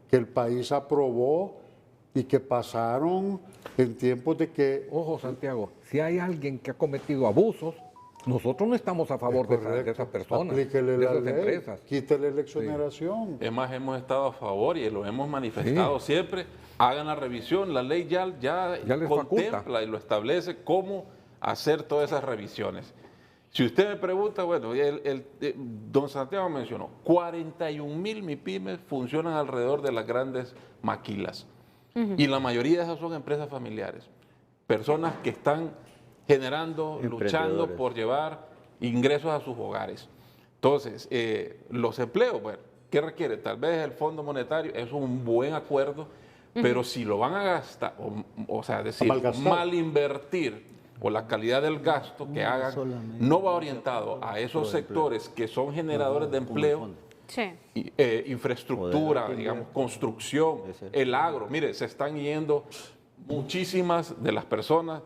que el país aprobó y que pasaron en tiempos de que... Ojo, Santiago, si hay alguien que ha cometido abusos, nosotros no estamos a favor de esas personas, aplíquele de la esas ley, empresas. Quítele la exoneración. Es más, hemos estado a favor y lo hemos manifestado siempre. Hagan la revisión, la ley ya les contempla faculta y lo establece cómo hacer todas esas revisiones. Si usted me pregunta, bueno, don Santiago mencionó, 41,000 MIPYMES funcionan alrededor de las grandes maquilas. Y la mayoría de esas son empresas familiares. Personas que están generando, luchando por llevar ingresos a sus hogares. Entonces, los empleos, bueno, ¿qué requiere? Tal vez el Fondo Monetario es un buen acuerdo, pero si lo van a gastar, o sea, decir, mal invertir, o la calidad del gasto que hagan, no va orientado a esos sectores que son generadores de empleo, infraestructura, digamos, construcción, el agro. Mire, se están yendo muchísimas de las personas.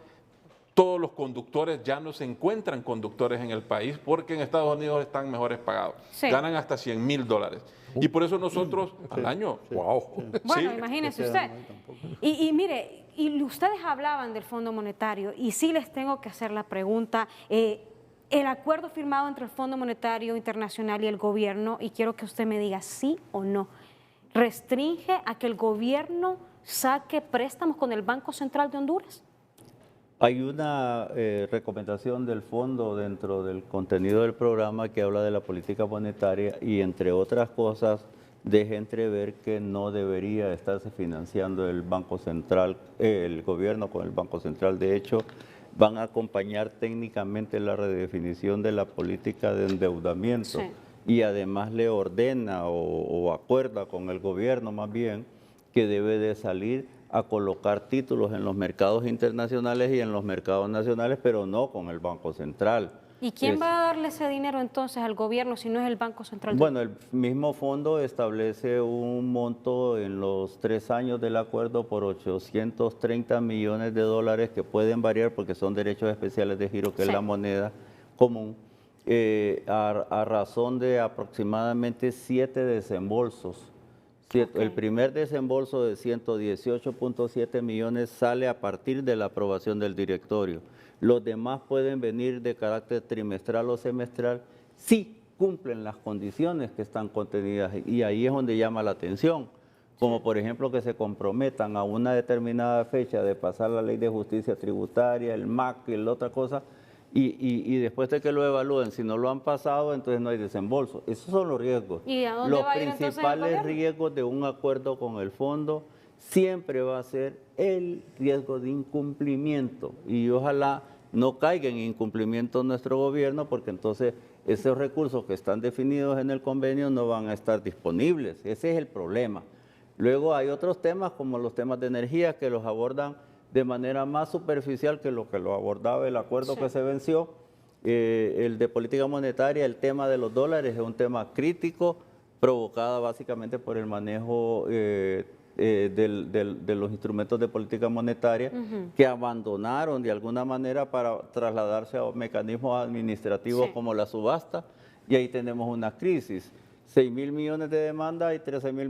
Todos los conductores ya no se encuentran conductores en el país porque en Estados Unidos están mejores pagados. Ganan hasta $100,000. Y por eso nosotros al año... Bueno, imagínese usted. Y mire, y ustedes hablaban del Fondo Monetario y sí les tengo que hacer la pregunta. El acuerdo firmado entre el Fondo Monetario Internacional y el gobierno, y quiero que usted me diga sí o no, ¿restringe a que el gobierno saque préstamos con el Banco Central de Honduras? Hay una recomendación del fondo dentro del contenido del programa que habla de la política monetaria y, entre otras cosas, deja entrever que no debería estarse financiando el Banco Central, el gobierno con el Banco Central. De hecho, van a acompañar técnicamente la redefinición de la política de endeudamiento y además le ordena o acuerda con el gobierno más bien que debe de salir a colocar títulos en los mercados internacionales y en los mercados nacionales, pero no con el Banco Central. ¿Y quién va a darle ese dinero entonces al gobierno si no es el Banco Central? Bueno, el mismo fondo establece un monto en los 3 años del acuerdo por $830 millones que pueden variar porque son derechos especiales de giro, que es la moneda común, a razón de aproximadamente 7 desembolsos. El primer desembolso de 118.7 millones sale a partir de la aprobación del directorio. Los demás pueden venir de carácter trimestral o semestral si cumplen las condiciones que están contenidas. Y ahí es donde llama la atención. Como por ejemplo que se comprometan a una determinada fecha de pasar la ley de justicia tributaria, el MAC y la otra cosa, y después de que lo evalúen, si no lo han pasado, entonces no hay desembolso. Esos son los riesgos. ¿Y a dónde los va a ir principales riesgos de un acuerdo con el fondo siempre va a ser el riesgo de incumplimiento. Y ojalá no caiga en incumplimiento nuestro gobierno, porque entonces esos recursos que están definidos en el convenio no van a estar disponibles. Ese es el problema. Luego hay otros temas, como los temas de energía, que los abordan de manera más superficial que lo abordaba el acuerdo que se venció. El de política monetaria, el tema de los dólares es un tema crítico, provocada básicamente por el manejo de los instrumentos de política monetaria que abandonaron de alguna manera para trasladarse a mecanismos administrativos como la subasta, y ahí tenemos una crisis. 6.000 millones de demanda y 13.000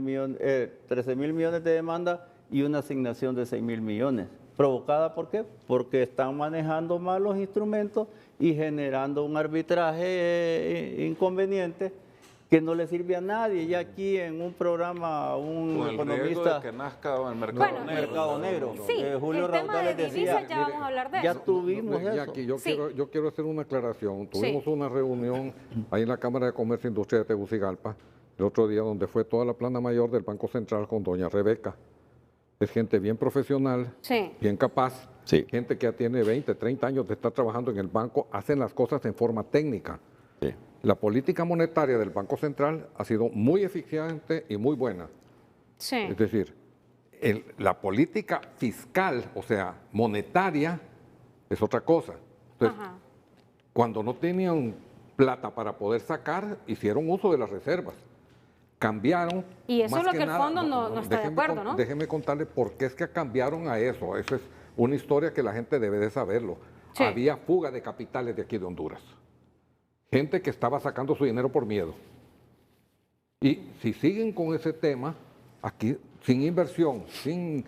millones de demanda y una asignación de 6.000 millones. ¿Provocada por qué? Porque están manejando mal los instrumentos y generando un arbitraje inconveniente que no le sirve a nadie. Ya aquí en un programa, un Con el riesgo economista... de que nazca en el mercado Bueno, negro. mercado negro. Sí, Julio el tema Raudales de divisas decía, ya vamos a hablar de ya eso. tuvimos eso. Jackie, yo, Sí. yo quiero hacer una aclaración. Sí. Tuvimos una reunión ahí en la Cámara de Comercio e Industria de Tegucigalpa el otro día, donde fue toda la plana mayor del Banco Central con doña Rebeca. Es gente bien profesional, Sí. bien capaz, Sí. gente que ya tiene 20, 30 años de estar trabajando en el banco, hacen las cosas en forma técnica. Sí. La política monetaria del Banco Central ha sido muy eficiente y muy buena. Sí. Es decir, la política fiscal, o sea, monetaria, es otra cosa. Entonces, Ajá. cuando no tenían plata para poder sacar, hicieron uso de las reservas. Cambiaron. Y eso más es lo que el nada- fondo no está de déjeme acuerdo, ¿no? Déjeme contarle por qué es que cambiaron a eso. Esa es una historia que la gente debe de saberlo. Sí. Había fuga de capitales de aquí de Honduras. Gente que estaba sacando su dinero por miedo. Y si siguen con ese tema, aquí sin inversión, sin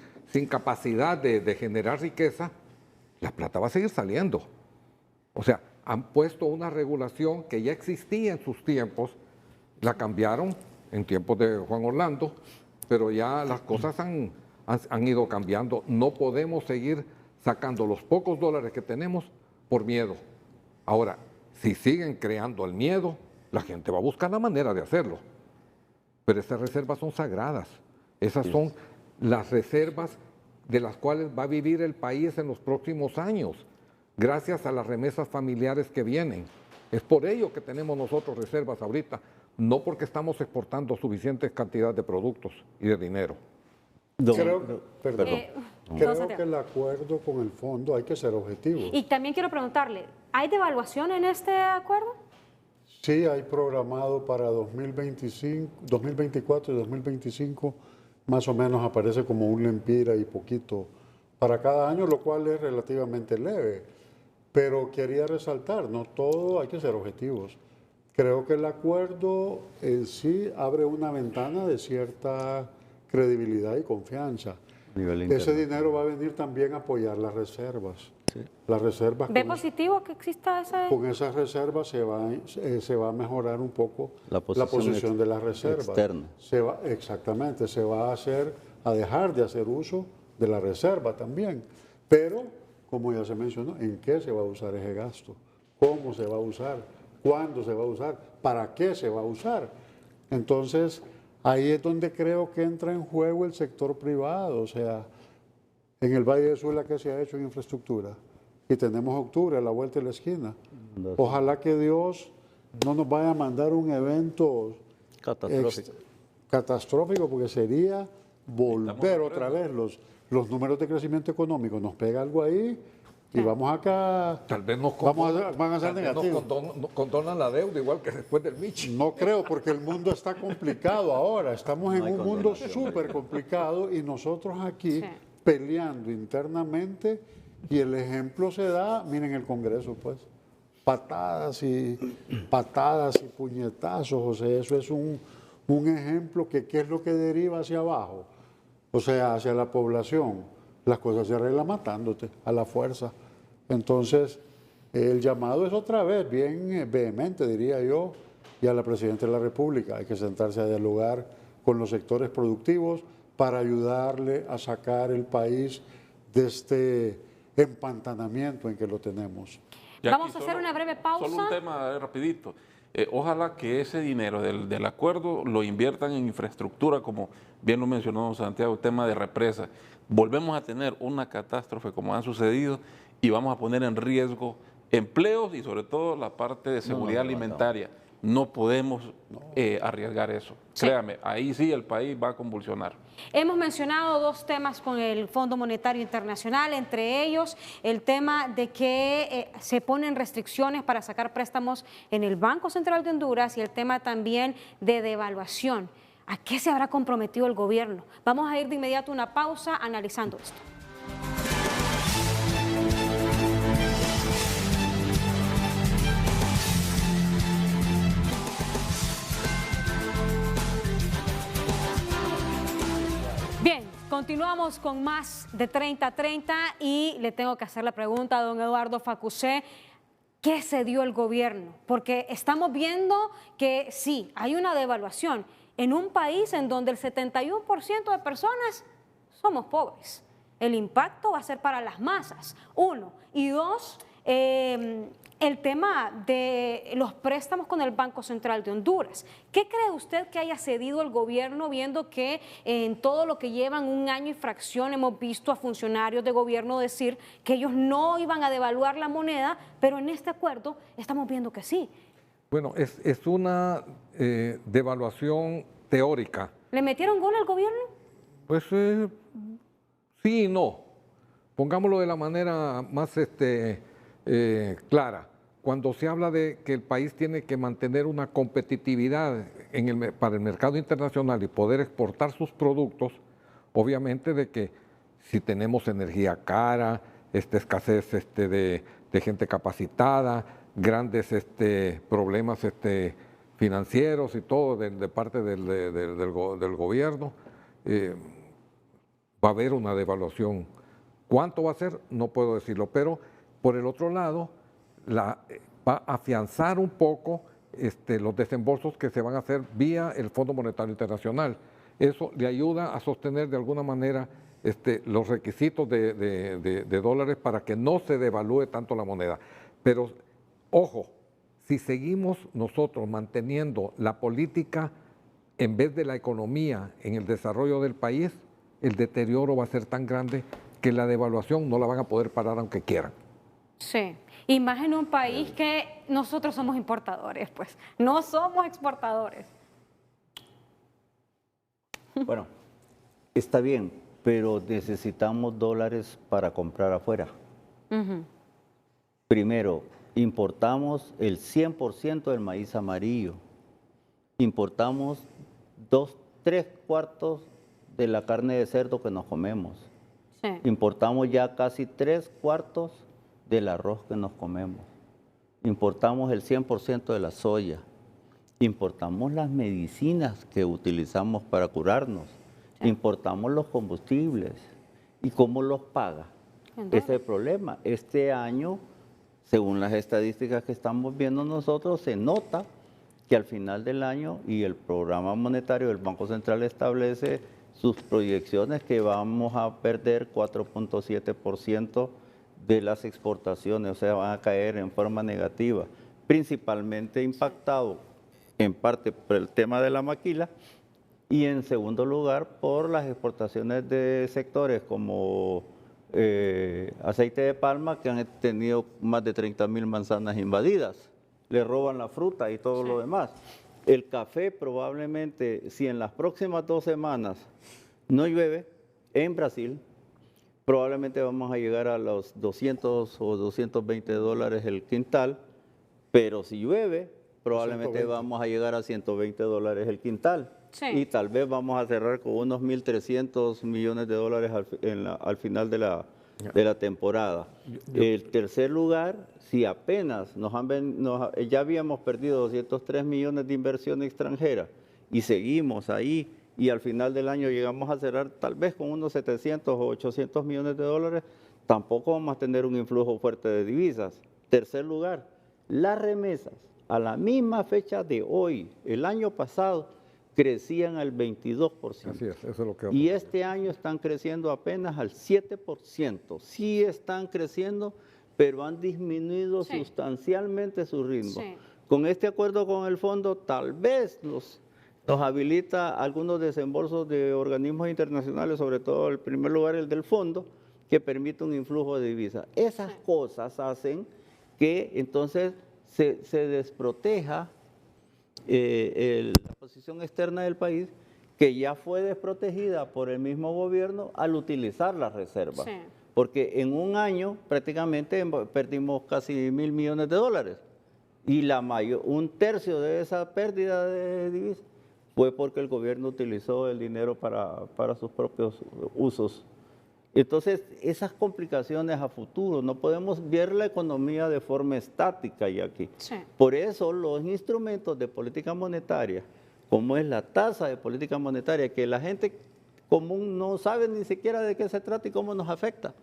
capacidad de generar riqueza, la plata va a seguir saliendo. O sea, han puesto una regulación que ya existía en sus tiempos, la cambiaron en tiempos de Juan Orlando, pero ya las cosas han ido cambiando. No podemos seguir sacando los pocos dólares que tenemos por miedo. Ahora, si siguen creando el miedo, la gente va a buscar la manera de hacerlo. Pero esas reservas son sagradas. Esas son las reservas de las cuales va a vivir el país en los próximos años, gracias a las remesas familiares que vienen. Es por ello que tenemos nosotros reservas ahorita, no porque estamos exportando suficientes cantidades de productos y de dinero. Creo Don Santiago. que el acuerdo con el fondo hay que ser objetivo. Y también quiero preguntarle, ¿hay devaluación en este acuerdo? Sí, hay programado para 2025, 2024 y 2025, más o menos aparece como un lempira y poquito para cada año, lo cual es relativamente leve. Pero quería resaltar, no todo hay que ser objetivos. Creo que el acuerdo en sí abre una ventana de cierta credibilidad y confianza. Ese dinero va a venir también a apoyar las reservas. Las reservas ¿Ve positivo que exista ese? con esas reservas se va a mejorar un poco La la posición posición de las reservas. externa. Exactamente, se va a dejar de hacer uso de la reserva también. Pero, como ya se mencionó, ¿en qué se va a usar ese gasto? ¿Cómo se va a usar? ¿Cuándo se va a usar? ¿Para qué se va a usar? Entonces, ahí es donde creo que entra en juego el sector privado. O sea, en el Valle de Sula, ¿qué se ha hecho en infraestructura? Y tenemos octubre a la vuelta de la esquina. Ojalá que Dios no nos vaya a mandar un evento catastrófico, porque sería volver otra vez los números de crecimiento económico. Nos pega algo ahí y vamos acá. Tal vez nos van a ser negativos. condonan la deuda, igual que después del Michi. No creo, porque el mundo está complicado ahora. Estamos en un mundo súper complicado y nosotros aquí peleando internamente, y el ejemplo se da, miren el Congreso, pues, patadas y puñetazos. O sea, eso es un ejemplo que ¿qué es lo que deriva hacia abajo? O sea, hacia la población. Las cosas se arreglan matándote a la fuerza. Entonces, el llamado es otra vez bien vehemente, diría yo, y a la Presidenta de la República. Hay que sentarse a dialogar con los sectores productivos para ayudarle a sacar el país de este empantanamiento en que lo tenemos. Jackie, Vamos a hacer una breve pausa. Solo un tema rapidito. Ojalá que ese dinero del acuerdo lo inviertan en infraestructura, como bien lo mencionó don Santiago, el tema de represa. Volvemos a tener una catástrofe como ha sucedido y vamos a poner en riesgo empleos y sobre todo la parte de seguridad alimentaria. no podemos arriesgar eso. Sí. Créame, ahí sí el país va a convulsionar. Hemos mencionado dos temas con el Fondo Monetario Internacional, entre ellos el tema de que se ponen restricciones para sacar préstamos en el Banco Central de Honduras y el tema también de devaluación. ¿A qué se habrá comprometido el gobierno? Vamos a ir de inmediato a una pausa analizando esto. Bien, continuamos con más de 30-30 y le tengo que hacer la pregunta a don Eduardo Facusé. ¿Qué se dio el gobierno? Porque estamos viendo que sí, hay una devaluación en un país en donde el 71% de personas somos pobres. El impacto va a ser para las masas, uno. Y dos, el tema de los préstamos con el Banco Central de Honduras. ¿Qué cree usted que haya cedido el gobierno, viendo que en todo lo que llevan un año y fracción hemos visto a funcionarios de gobierno decir que ellos no iban a devaluar la moneda, pero en este acuerdo estamos viendo que sí? Bueno, es una devaluación teórica. ¿Le metieron gol al gobierno? Pues sí y no. Pongámoslo de la manera más clara. Cuando se habla de que el país tiene que mantener una competitividad para el mercado internacional y poder exportar sus productos, obviamente de que si tenemos energía cara, escasez de gente capacitada, grandes problemas financieros y todo de parte del gobierno, va a haber una devaluación. ¿Cuánto va a ser? No puedo decirlo, pero por el otro lado, va a afianzar un poco los desembolsos que se van a hacer vía el Fondo Monetario Internacional. Eso le ayuda a sostener de alguna manera los requisitos de dólares para que no se devalúe tanto la moneda. Pero, ojo, si seguimos nosotros manteniendo la política en vez de la economía en el desarrollo del país, el deterioro va a ser tan grande que la devaluación no la van a poder parar aunque quieran. Sí, y más en un país que nosotros somos importadores, pues, no somos exportadores. Bueno, está bien, pero necesitamos dólares para comprar afuera. Primero, importamos el 100% del maíz amarillo. Importamos 3/4 de la carne de cerdo que nos comemos. Sí. Importamos ya casi 3/4 del arroz que nos comemos. Importamos el 100% de la soya. Importamos las medicinas que utilizamos para curarnos. Sí. Importamos los combustibles. ¿Y cómo los paga? Ese es el problema. Este año, según las estadísticas que estamos viendo nosotros, se nota que al final del año, y el programa monetario del Banco Central establece sus proyecciones, que vamos a perder 4.7% de las exportaciones, o sea, van a caer en forma negativa, principalmente impactado en parte por el tema de la maquila y en segundo lugar por las exportaciones de sectores como aceite de palma, que han tenido más de 30.000 manzanas invadidas, le roban la fruta y todo lo demás. El café probablemente, si en las próximas 2 semanas no llueve en Brasil, probablemente vamos a llegar a los 200 o 220 dólares el quintal, pero si llueve, probablemente 120. vamos a llegar a 120 dólares el quintal. Sí. Y tal vez vamos a cerrar con unos 1.300 millones de dólares al final de la temporada. El tercer lugar, si apenas ya habíamos perdido 203 millones de inversión extranjera y seguimos ahí, y al final del año llegamos a cerrar tal vez con unos 700 o 800 millones de dólares, tampoco vamos a tener un influjo fuerte de divisas. Tercer lugar, las remesas a la misma fecha de hoy, el año pasado, crecían al 22%. Así es, eso es lo que Y este año están creciendo apenas al 7%. Sí están creciendo, pero han disminuido sustancialmente su ritmo. Sí. Con este acuerdo con el fondo, tal vez nos habilita algunos desembolsos de organismos internacionales, sobre todo en primer lugar el del fondo, que permite un influjo de divisas. Esas cosas hacen que entonces se desproteja la posición externa del país, que ya fue desprotegida por el mismo gobierno al utilizar las reservas. Sí. Porque en un año prácticamente perdimos casi 1.000 millones de dólares. Y un tercio de esa pérdida de divisas fue porque el gobierno utilizó el dinero para sus propios usos. Entonces, esas complicaciones a futuro, no podemos ver la economía de forma estática ya aquí. Sí. Por eso los instrumentos de política monetaria, como es la tasa de política monetaria, que la gente común no sabe ni siquiera de qué se trata y cómo nos afecta.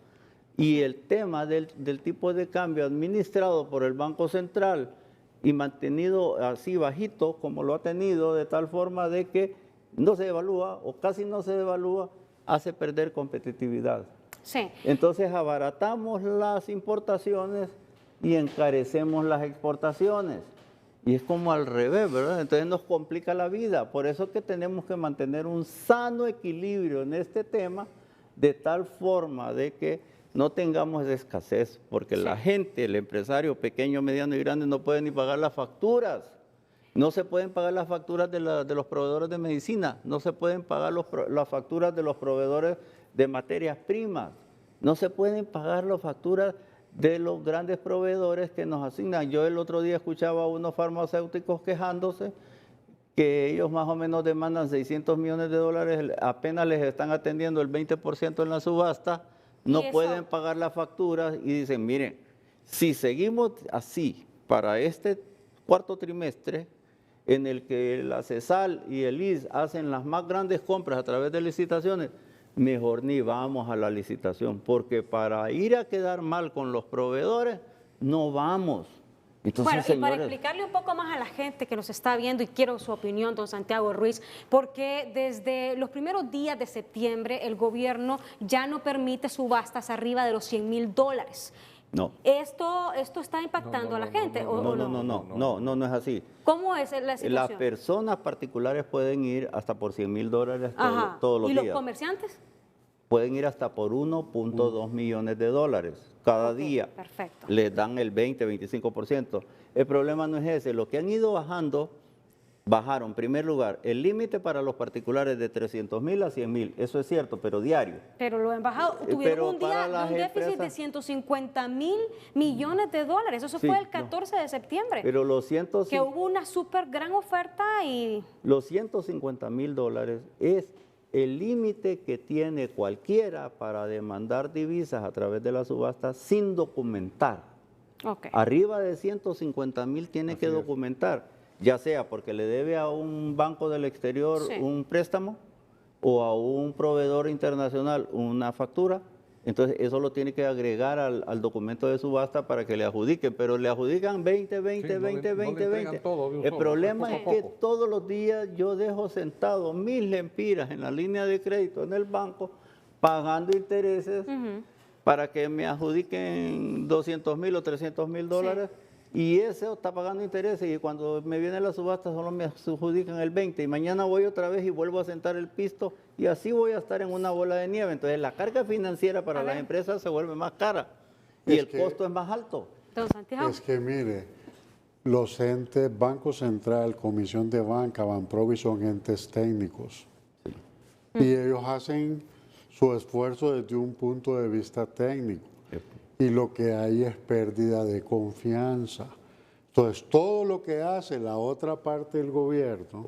Y el tema del tipo de cambio administrado por el Banco Central y mantenido así bajito como lo ha tenido, de tal forma de que no se devalúa o casi no se devalúa, hace perder competitividad. Sí. Entonces abaratamos las importaciones y encarecemos las exportaciones. Y es como al revés, ¿verdad? Entonces nos complica la vida. Por eso es que tenemos que mantener un sano equilibrio en este tema, de tal forma de que no tengamos escasez, porque la gente, el empresario pequeño, mediano y grande no puede ni pagar las facturas. No se pueden pagar las facturas de los proveedores de medicina, no se pueden pagar las facturas de los proveedores de materias primas, no se pueden pagar las facturas de los grandes proveedores que nos asignan. Yo el otro día escuchaba a unos farmacéuticos quejándose que ellos más o menos demandan 600 millones de dólares, apenas les están atendiendo el 20% en la subasta, no pueden pagar las facturas y dicen, miren, si seguimos así para este cuarto trimestre, en el que la CESAL y el IS hacen las más grandes compras a través de licitaciones, mejor ni vamos a la licitación, porque para ir a quedar mal con los proveedores, no vamos. Entonces, bueno, señores, y para explicarle un poco más a la gente que nos está viendo, y quiero su opinión, don Santiago Ruiz, porque desde los primeros días de septiembre el gobierno ya no permite subastas arriba de los $100,000. no. ¿Esto está impactando a la gente? No es así. ¿Cómo es la situación? Las personas particulares pueden ir hasta por $100,000 Ajá. todos los ¿Y días. los comerciantes? Pueden ir hasta por 1.2 millones de dólares cada día. Perfecto. Les dan el 20-25%. El problema no es ese. Lo que han ido bajaron, en primer lugar, el límite para los particulares de 300,000 a 100,000. Eso es cierto, pero diario. Pero lo han bajado. Tuvieron un déficit de 150,000 millones de dólares. Eso Sí, fue el 14 de septiembre. Pero que hubo una súper gran oferta y... los 150,000 dólares es el límite que tiene cualquiera para demandar divisas a través de la subasta sin documentar. Okay. Arriba de 150,000 tiene que documentar, ya sea porque le debe a un banco del exterior un préstamo o a un proveedor internacional una factura. Entonces eso lo tiene que agregar al documento de subasta para que le adjudiquen, pero le adjudican 20. El problema es que todos los días yo dejo sentado 1.000 lempiras en la línea de crédito en el banco pagando intereses para que me adjudiquen 200,000 o 300,000 dólares. Y eso está pagando intereses y cuando me viene la subasta solo me adjudican el 20 y mañana voy otra vez y vuelvo a sentar el pisto y así voy a estar en una bola de nieve. Entonces la carga financiera para las empresas se vuelve más cara y el costo es más alto. Don Santiago. Es que mire, los entes, Banco Central, Comisión de Banca, Banprovi son entes técnicos y ellos hacen su esfuerzo desde un punto de vista técnico. Y lo que hay es pérdida de confianza. Entonces, todo lo que hace la otra parte del gobierno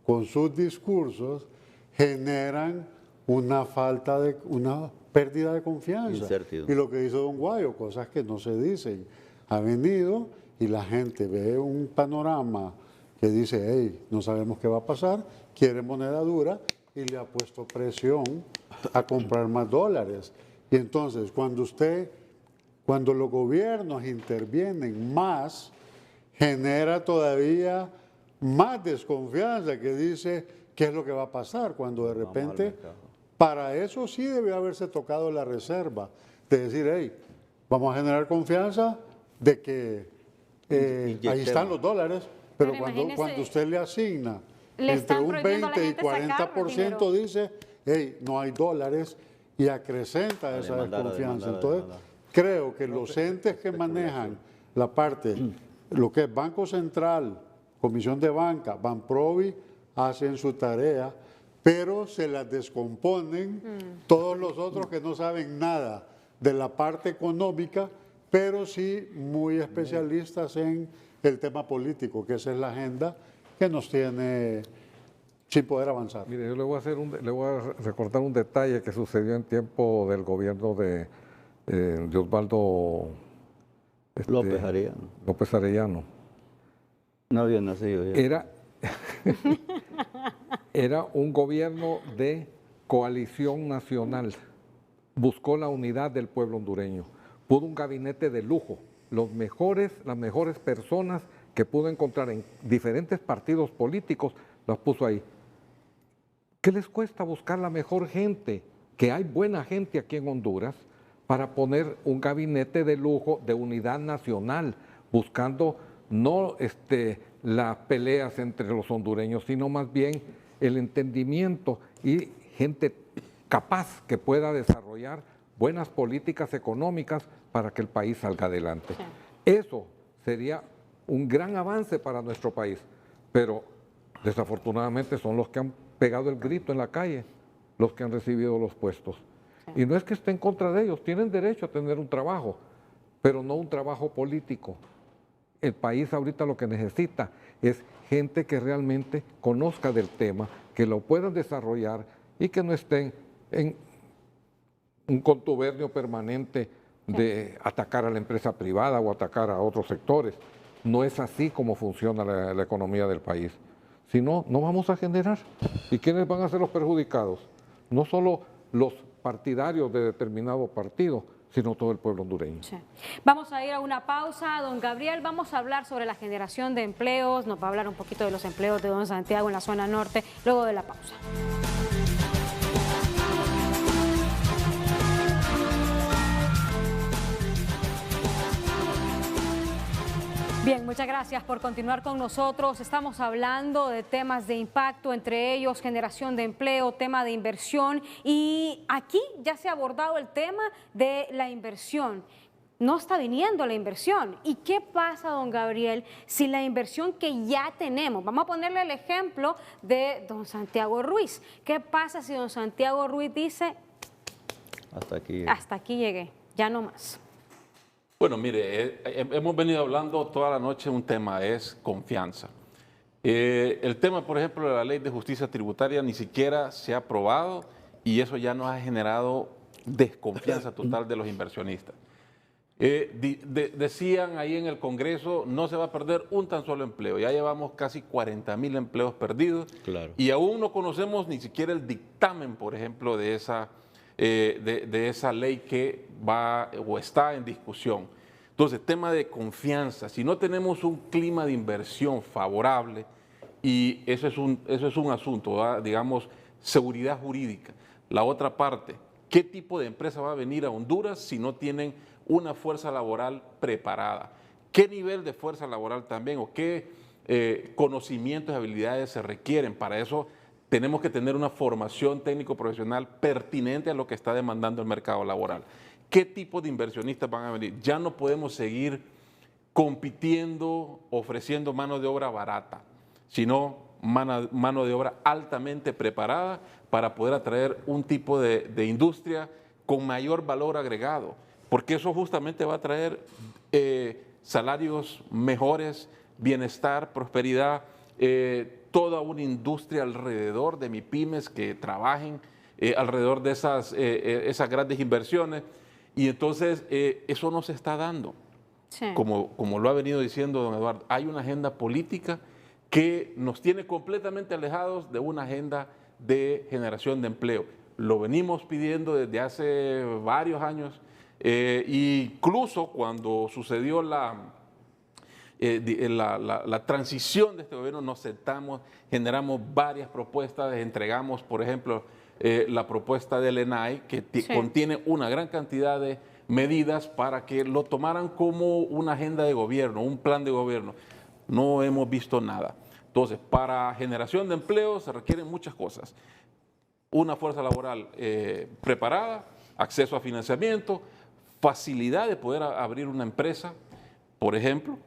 con sus discursos generan una pérdida de confianza. Y lo que hizo don Guayo, cosas que no se dicen. Ha venido y la gente ve un panorama que dice, hey, no sabemos qué va a pasar, quiere moneda dura y le ha puesto presión a comprar más dólares. Y entonces, cuando los gobiernos intervienen más, genera todavía más desconfianza, que dice qué es lo que va a pasar cuando de repente, para eso sí debió haberse tocado la reserva, de decir, hey, vamos a generar confianza de que ahí están los dólares, pero cuando usted le asigna entre un 20 y 40% dice, hey, no hay dólares y acrecenta esa desconfianza. Entonces, creo que los entes que manejan la parte, lo que es Banco Central, Comisión de Banca, Banprovi, hacen su tarea, pero se las descomponen todos los otros que no saben nada de la parte económica, pero sí muy especialistas en el tema político, que esa es la agenda que nos tiene sin poder avanzar. Mire, yo le voy a recordar un detalle que sucedió en tiempo del gobierno de Osvaldo López Arellano. No había nacido ya. Era un gobierno de coalición nacional. Buscó la unidad del pueblo hondureño. Puso un gabinete de lujo. Las mejores personas que pudo encontrar en diferentes partidos políticos, las puso ahí. ¿Qué les cuesta buscar la mejor gente? Que hay buena gente aquí en Honduras para poner un gabinete de lujo de unidad nacional, buscando no las peleas entre los hondureños, sino más bien el entendimiento y gente capaz que pueda desarrollar buenas políticas económicas para que el país salga adelante. Sí. Eso sería un gran avance para nuestro país, pero desafortunadamente son los que han pegado el grito en la calle, los que han recibido los puestos. Sí. Y no es que esté en contra de ellos, tienen derecho a tener un trabajo, pero no un trabajo político. El país ahorita lo que necesita es gente que realmente conozca del tema, que lo puedan desarrollar y que no estén en un contubernio permanente de atacar a la empresa privada o atacar a otros sectores. No es así como funciona la economía del país. Si no, no vamos a generar. ¿Y quiénes van a ser los perjudicados? No solo los partidarios de determinado partido, sino todo el pueblo hondureño. Sí. Vamos a ir a una pausa, don Gabriel. Vamos a hablar sobre la generación de empleos. Nos va a hablar un poquito de los empleos de don Santiago en la zona norte, luego de la pausa. Bien, muchas gracias por continuar con nosotros. Estamos hablando de temas de impacto, entre ellos generación de empleo, tema de inversión, y aquí ya se ha abordado el tema de la inversión. No está viniendo la inversión. ¿Y qué pasa, don Gabriel, si la inversión que ya tenemos? Vamos a ponerle el ejemplo de don Santiago Ruiz. ¿Qué pasa si don Santiago Ruiz dice, hasta aquí llegué, ya no más? Bueno, mire, hemos venido hablando toda la noche, un tema es confianza. El tema, por ejemplo, de la Ley de Justicia Tributaria ni siquiera se ha aprobado y eso ya nos ha generado desconfianza total de los inversionistas. Decían ahí en el Congreso, no se va a perder un tan solo empleo. Ya llevamos casi 40,000 empleos perdidos. Claro. Y aún no conocemos ni siquiera el dictamen, por ejemplo, de esa ley que va o está en discusión. Entonces, tema de confianza. Si no tenemos un clima de inversión favorable, y eso es un asunto, ¿verdad? Digamos, seguridad jurídica. La otra parte, ¿qué tipo de empresa va a venir a Honduras si no tienen una fuerza laboral preparada? ¿Qué nivel de fuerza laboral también o qué conocimientos y habilidades se requieren? Para eso tenemos que tener una formación técnico-profesional pertinente a lo que está demandando el mercado laboral. ¿Qué tipo de inversionistas van a venir? Ya no podemos seguir compitiendo, ofreciendo mano de obra barata, sino mano de obra altamente preparada para poder atraer un tipo de industria con mayor valor agregado, porque eso justamente va a traer salarios mejores, bienestar, prosperidad, toda una industria alrededor de MIPYMES que trabajen alrededor de esas grandes inversiones. Y entonces eso no se está dando. Sí. Como lo ha venido diciendo don Eduardo, hay una agenda política que nos tiene completamente alejados de una agenda de generación de empleo. Lo venimos pidiendo desde hace varios años, incluso cuando sucedió la transición de este gobierno, nos sentamos, generamos varias propuestas, entregamos, por ejemplo, la propuesta del ENAI, que contiene una gran cantidad de medidas para que lo tomaran como una agenda de gobierno, un plan de gobierno. No hemos visto nada. Entonces, para generación de empleo se requieren muchas cosas. Una fuerza laboral preparada, acceso a financiamiento, facilidad de poder abrir una empresa, por ejemplo,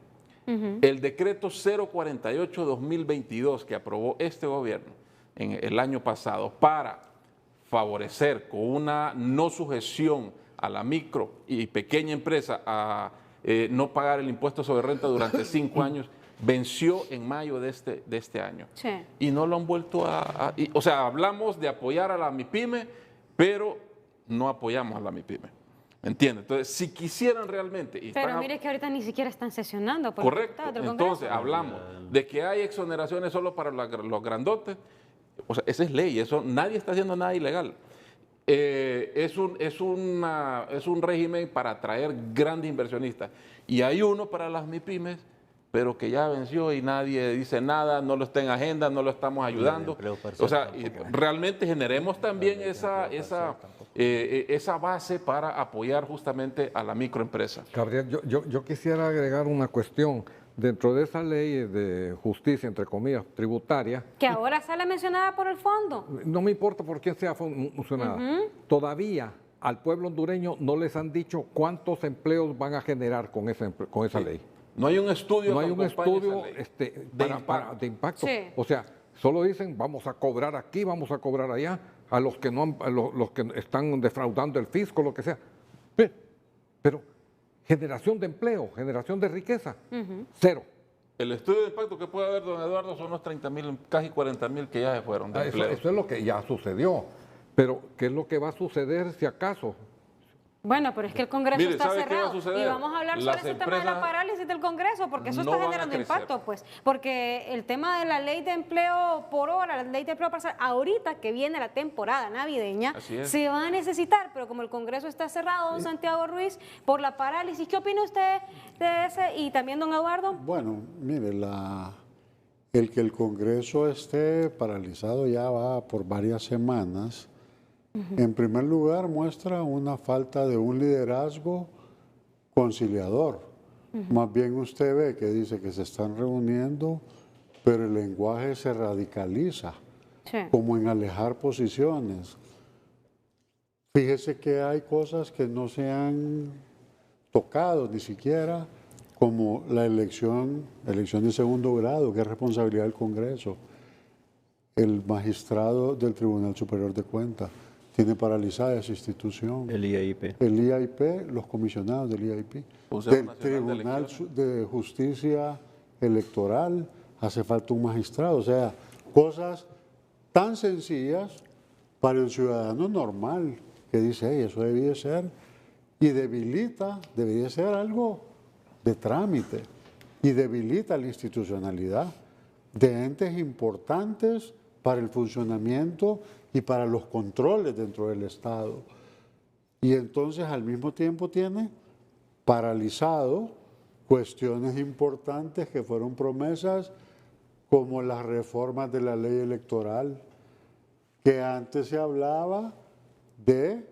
El decreto 048-2022 que aprobó este gobierno en el año pasado para favorecer con una no sujeción a la micro y pequeña empresa a no pagar el impuesto sobre renta durante 5 años, venció en mayo de este año. Sí. Y no lo han vuelto o sea, hablamos de apoyar a la MIPYME, pero no apoyamos a la MIPYME. ¿Entiendes? Entonces, si quisieran realmente... Pero mire que ahorita ni siquiera están sesionando. Por correcto. Del Congreso. Entonces, hablamos de que hay exoneraciones solo para los grandotes. O sea, esa es ley, eso nadie está haciendo nada ilegal. Es un régimen para atraer grandes inversionistas. Y hay uno para las MIPYMES, pero que ya venció y nadie dice nada, no lo está en agenda, no lo estamos ayudando. O sea, realmente generemos también esa base para apoyar justamente a la microempresa. Gabriel, yo quisiera agregar una cuestión. Dentro de esa ley de justicia, entre comillas, tributaria... Que ahora sale mencionada por el fondo. No me importa por quién sea mencionada. Todavía al pueblo hondureño no les han dicho cuántos empleos van a generar con esa ley. No hay un estudio, no hay un estudio de impacto. Sí. O sea, solo dicen vamos a cobrar aquí, vamos a cobrar allá, a los que los que están defraudando el fisco, lo que sea. Pero generación de empleo, generación de riqueza, cero. El estudio de impacto que puede haber, don Eduardo, son unos 30,000, casi 40,000 que ya se fueron de empleo. Eso es lo que ya sucedió. Pero, ¿qué es lo que va a suceder si acaso? Bueno, pero es que el Congreso está cerrado. Y vamos a hablar sobre ese tema de la parálisis del Congreso, porque eso está generando impacto, pues. Porque el tema de la ley de empleo por hora, la ley de empleo parcial, ahorita que viene la temporada navideña, se va a necesitar, pero como el Congreso está cerrado, don Santiago Ruiz, por la parálisis, ¿qué opina usted de ese? Y también, don Eduardo. Bueno, mire, el que el Congreso esté paralizado ya va por varias semanas. En primer lugar, muestra una falta de un liderazgo conciliador. Más bien usted ve que dice que se están reuniendo, pero el lenguaje se radicaliza, como en alejar posiciones. Fíjese que hay cosas que no se han tocado ni siquiera, como la elección de segundo grado, que es responsabilidad del Congreso. El magistrado del Tribunal Superior de Cuentas tiene paralizada esa institución. El IAIP. El IAIP, los comisionados del IAIP. Del Tribunal de Justicia Electoral, hace falta un magistrado. O sea, cosas tan sencillas para el ciudadano normal, que dice, hey, eso debía ser, y debería ser algo de trámite, y debilita la institucionalidad de entes importantes para el funcionamiento y para los controles dentro del Estado. Y entonces al mismo tiempo tiene paralizado cuestiones importantes que fueron promesas, como las reformas de la ley electoral, que antes se hablaba de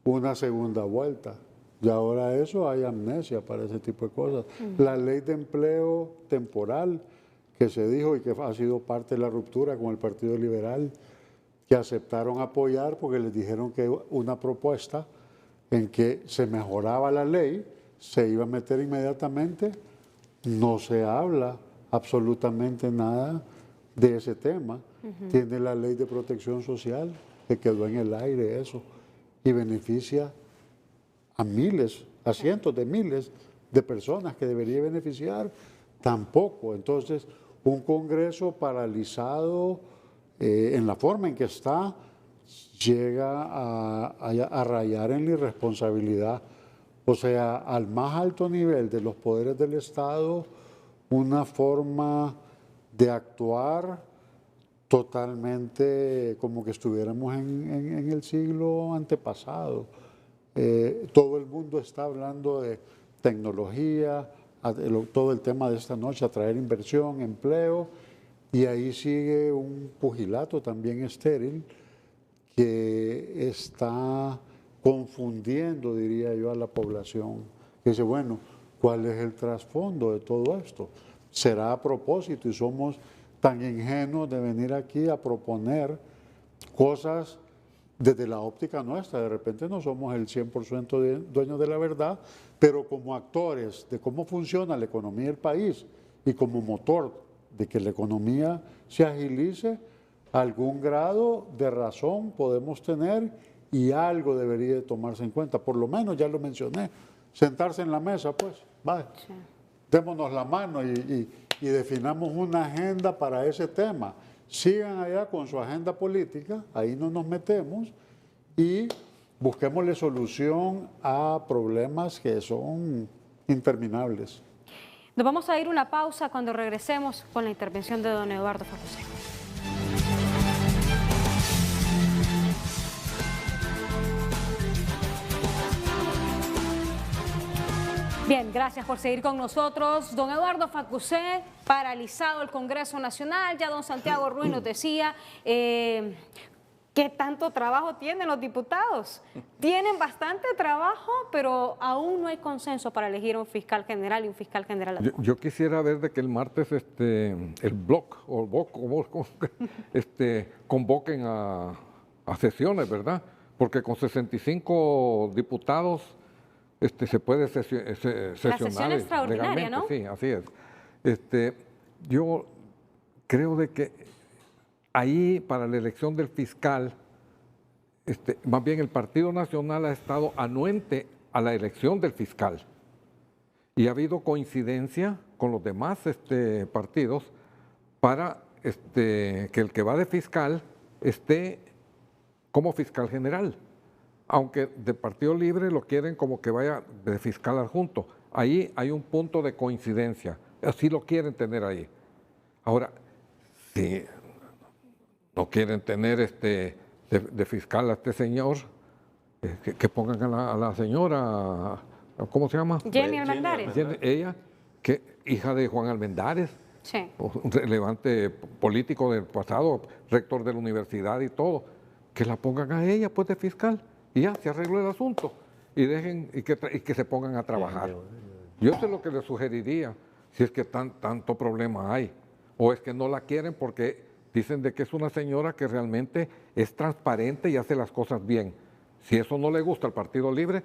una segunda vuelta. Y ahora hay amnesia para ese tipo de cosas. La ley de empleo temporal, que se dijo y que ha sido parte de la ruptura con el Partido Liberal, que aceptaron apoyar porque les dijeron que una propuesta en que se mejoraba la ley se iba a meter inmediatamente. No se habla absolutamente nada de ese tema. Tiene la ley de protección social, que quedó en el aire eso, y beneficia a miles, a cientos de miles de personas que debería beneficiar, tampoco. Entonces, un Congreso paralizado en la forma en que está, llega a rayar en la irresponsabilidad. O sea, al más alto nivel de los poderes del Estado, una forma de actuar totalmente como que estuviéramos en el siglo antepasado. Todo el mundo está hablando de tecnología, todo el tema de esta noche, atraer inversión, empleo, y ahí sigue un pugilato también estéril que está confundiendo, diría yo, a la población. Que dice, bueno, ¿cuál es el trasfondo de todo esto? ¿Será a propósito y somos tan ingenuos de venir aquí a proponer cosas desde la óptica nuestra. De repente no somos el 100% dueños de la verdad, pero como actores de cómo funciona la economía del país y como motor de que la economía se agilice, algún grado de razón podemos tener y algo debería de tomarse en cuenta. Por lo menos, ya lo mencioné, sentarse en la mesa, pues, vale. Sí. Démonos la mano y definamos una agenda para ese tema. Sigan allá con su agenda política, ahí no nos metemos y busquémosle solución a problemas que son interminables. Nos vamos a ir una pausa cuando regresemos con la intervención de don Eduardo Facusé. Bien, gracias por seguir con nosotros. Don Eduardo Facusé, paralizado el Congreso Nacional, ya don Santiago Ruiz nos decía, ¿qué tanto trabajo tienen los diputados? Tienen bastante trabajo, pero aún no hay consenso para elegir un fiscal general y un fiscal general. Yo quisiera ver de que el martes el bloc o el BOC convoquen a sesiones, ¿verdad? Porque con 65 diputados se puede sesionar. La sesión extraordinaria, ¿no? Sí, así es. Yo creo de que ahí para la elección del fiscal, más bien el Partido Nacional ha estado anuente a la elección del fiscal y ha habido coincidencia con los demás partidos para que el que va de fiscal esté como fiscal general, aunque de Partido Libre lo quieren como que vaya de fiscal adjunto. Ahí hay un punto de coincidencia, así lo quieren tener ahí. Ahora, si no quieren tener de fiscal a este señor, que pongan a la señora, ¿cómo se llama? Jenny Almendares. Ella, que hija de Juan Almendares, sí, un relevante político del pasado, rector de la universidad y todo, que la pongan a ella pues de fiscal y ya se arregló el asunto y dejen y que se pongan a trabajar. Yo sé lo que les sugeriría, si es que tanto problema hay, o es que no la quieren porque dicen de que es una señora que realmente es transparente y hace las cosas bien. Si eso no le gusta al Partido Libre,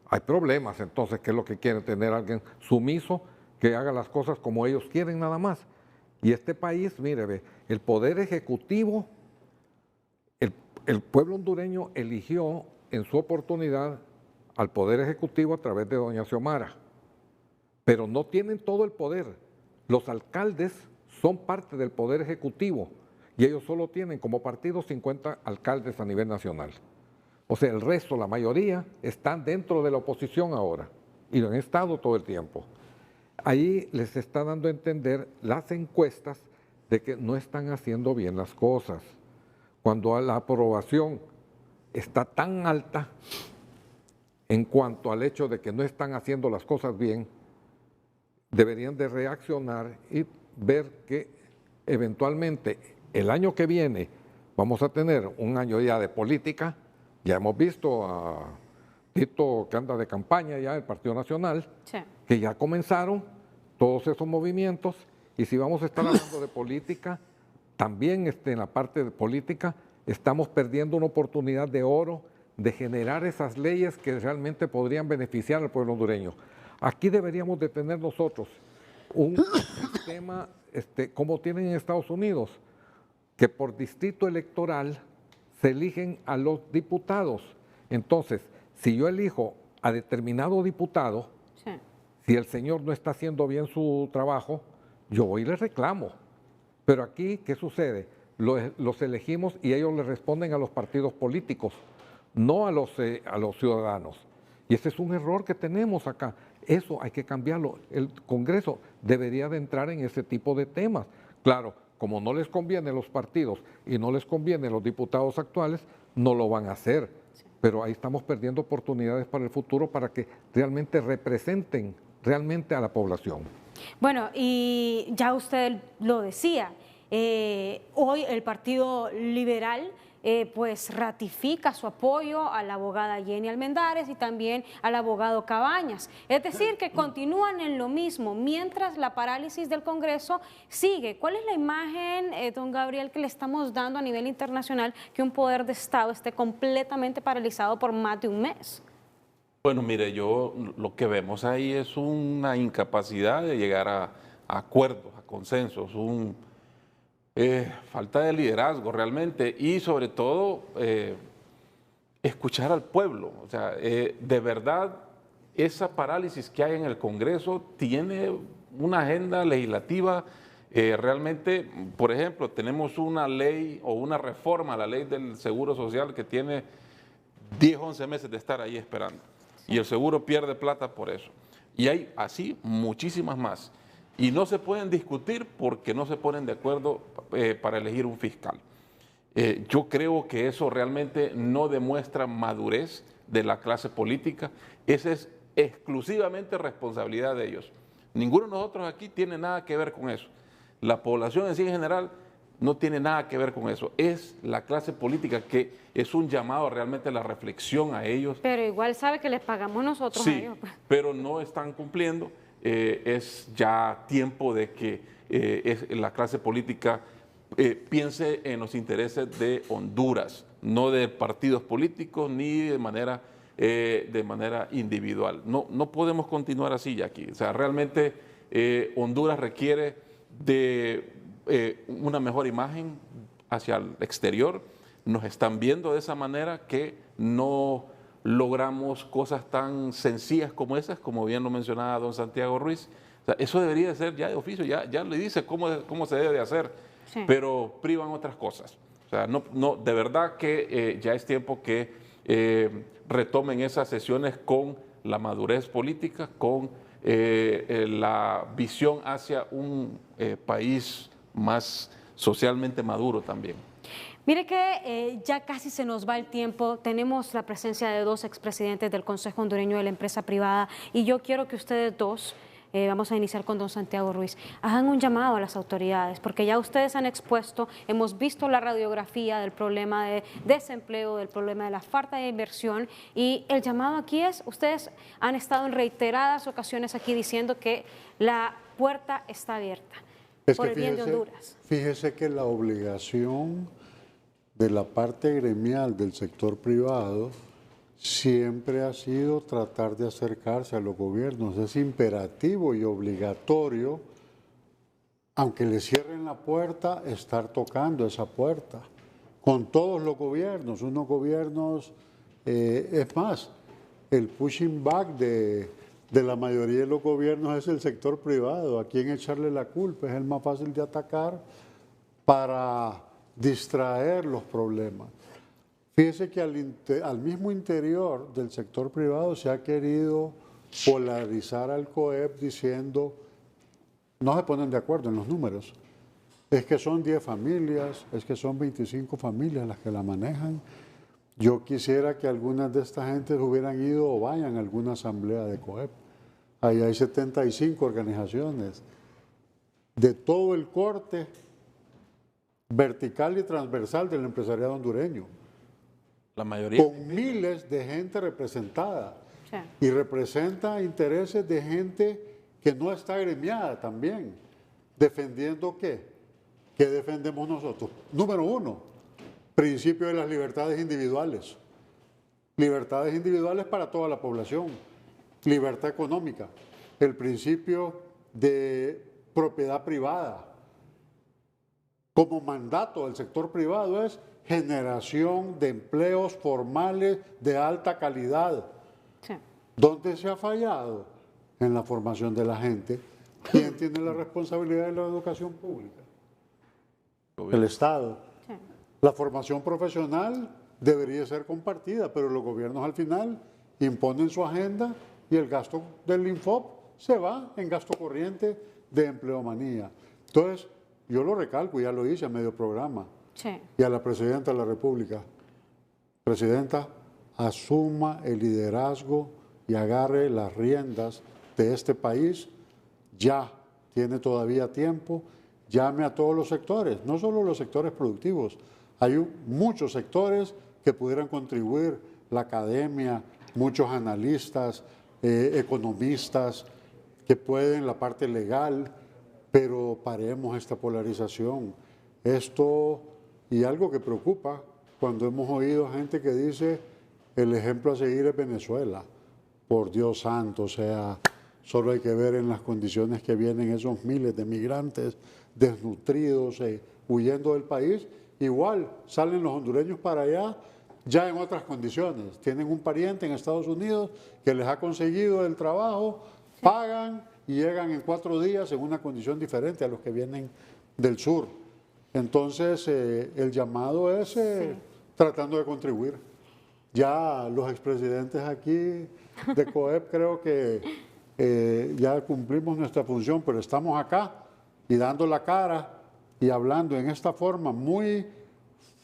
hay problemas. Entonces, ¿qué es lo que quieren? Tener a alguien sumiso que haga las cosas como ellos quieren nada más. Y este país, mire, ve, el Poder Ejecutivo, el pueblo hondureño eligió en su oportunidad al Poder Ejecutivo a través de doña Xiomara, pero no tienen todo el poder. Los alcaldes son parte del Poder Ejecutivo y ellos solo tienen como partido 50 alcaldes a nivel nacional. O sea, el resto, la mayoría, están dentro de la oposición ahora y lo han estado todo el tiempo. Ahí les está dando a entender las encuestas de que no están haciendo bien las cosas. Cuando la aprobación está tan alta en cuanto al hecho de que no están haciendo las cosas bien, deberían de reaccionar y ver que eventualmente el año que viene vamos a tener un año ya de política. Ya hemos visto a Tito que anda de campaña ya del Partido Nacional, sí, que ya comenzaron todos esos movimientos y si vamos a estar hablando de política, también en la parte de política estamos perdiendo una oportunidad de oro de generar esas leyes que realmente podrían beneficiar al pueblo hondureño. Aquí deberíamos de tener nosotros un sistema como tienen en Estados Unidos, que por distrito electoral se eligen a los diputados. Entonces, si yo elijo a determinado diputado, sí, si el señor no está haciendo bien su trabajo, yo voy y le reclamo. Pero aquí, ¿qué sucede? Los elegimos y ellos le responden a los partidos políticos, no a los ciudadanos. Y ese es un error que tenemos acá. Eso hay que cambiarlo. El Congreso debería de entrar en ese tipo de temas. Claro, como no les conviene a los partidos y no les conviene a los diputados actuales, no lo van a hacer. Sí. Pero ahí estamos perdiendo oportunidades para el futuro para que realmente representen realmente a la población. Bueno, y ya usted lo decía, hoy el Partido Liberal pues ratifica su apoyo a la abogada Jenny Almendares y también al abogado Cabañas. Es decir, que continúan en lo mismo mientras la parálisis del Congreso sigue. ¿Cuál es la imagen, don Gabriel, que le estamos dando a nivel internacional que un poder de Estado esté completamente paralizado por más de un mes? Bueno, mire, lo que vemos ahí es una incapacidad de llegar a acuerdos, a consensos, falta de liderazgo realmente y sobre todo escuchar al pueblo. O sea, de verdad, esa parálisis que hay en el Congreso tiene una agenda legislativa realmente. Por ejemplo, tenemos una ley o una reforma a la ley del Seguro Social que tiene 10, 11 meses de estar ahí esperando. Y el seguro pierde plata por eso. Y hay así muchísimas más. Y no se pueden discutir porque no se ponen de acuerdo para elegir un fiscal. Yo creo que eso realmente no demuestra madurez de la clase política. Esa es exclusivamente responsabilidad de ellos. Ninguno de nosotros aquí tiene nada que ver con eso. La población en sí en general no tiene nada que ver con eso. Es la clase política que es un llamado realmente a la reflexión a ellos. Pero igual sabe que les pagamos nosotros a ellos. Pero no están cumpliendo. Es ya tiempo de que la clase política piense en los intereses de Honduras, no de partidos políticos ni de manera individual. No podemos continuar así, Jackie. O sea, realmente Honduras requiere de una mejor imagen hacia el exterior. Nos están viendo de esa manera que no logramos cosas tan sencillas como esas, como bien lo mencionaba don Santiago Ruiz. O sea, eso debería de ser ya de oficio, ya le dice cómo se debe de hacer, sí, pero privan otras cosas. O sea, de verdad que ya es tiempo que retomen esas sesiones con la madurez política, con la visión hacia un país más socialmente maduro también. Mire que ya casi se nos va el tiempo, tenemos la presencia de dos expresidentes del Consejo Hondureño de la Empresa Privada y yo quiero que ustedes dos, vamos a iniciar con don Santiago Ruiz, hagan un llamado a las autoridades, porque ya ustedes han expuesto, hemos visto la radiografía del problema de desempleo, del problema de la falta de inversión y el llamado aquí es, ustedes han estado en reiteradas ocasiones aquí diciendo que la puerta está abierta por el bien de Honduras. Fíjese que la obligación de la parte gremial del sector privado siempre ha sido tratar de acercarse a los gobiernos. Es imperativo y obligatorio, aunque le cierren la puerta, estar tocando esa puerta con todos los gobiernos. Unos gobiernos, es más, el pushing back de la mayoría de los gobiernos es el sector privado. ¿A quién echarle la culpa? Es el más fácil de atacar para distraer los problemas. Fíjese que al mismo interior del sector privado se ha querido polarizar al COEP diciendo, no se ponen de acuerdo en los números, es que son 10 familias, es que son 25 familias las que la manejan. Yo quisiera que algunas de estas gentes hubieran ido o vayan a alguna asamblea de COEP. Ahí hay 75 organizaciones de todo el corte vertical y transversal del empresariado hondureño. La mayoría. Con miles de gente representada. Sí. Y representa intereses de gente que no está agremiada también. ¿Defendiendo qué? ¿Qué defendemos nosotros? Número uno, principio de las libertades individuales. Libertades individuales para toda la población. Libertad económica. El principio de propiedad privada. Como mandato del sector privado es generación de empleos formales de alta calidad. Sí. ¿Dónde se ha fallado? En la formación de la gente. ¿Quién tiene la responsabilidad de la educación pública? El Estado. Sí. La formación profesional debería ser compartida, pero los gobiernos al final imponen su agenda y el gasto del Infop se va en gasto corriente de empleomanía. Entonces, yo lo recalco, ya lo hice a medio programa. Sí. Y a la Presidenta de la República. Presidenta, asuma el liderazgo y agarre las riendas de este país. Ya tiene todavía tiempo. Llame a todos los sectores, no solo los sectores productivos, Hay muchos sectores que pudieran contribuir, la academia, muchos analistas, economistas, que pueden, la parte legal, pero paremos esta polarización. Esto, y algo que preocupa, cuando hemos oído gente que dice, el ejemplo a seguir es Venezuela. Por Dios santo, o sea, solo hay que ver en las condiciones que vienen esos miles de migrantes desnutridos, huyendo del país. Igual salen los hondureños para allá, ya en otras condiciones. Tienen un pariente en Estados Unidos que les ha conseguido el trabajo, pagan y llegan en 4 días en una condición diferente a los que vienen del sur. Entonces, el llamado es tratando de contribuir. Ya los expresidentes aquí de COEP creo que ya cumplimos nuestra función, pero estamos acá y dando la cara y hablando en esta forma muy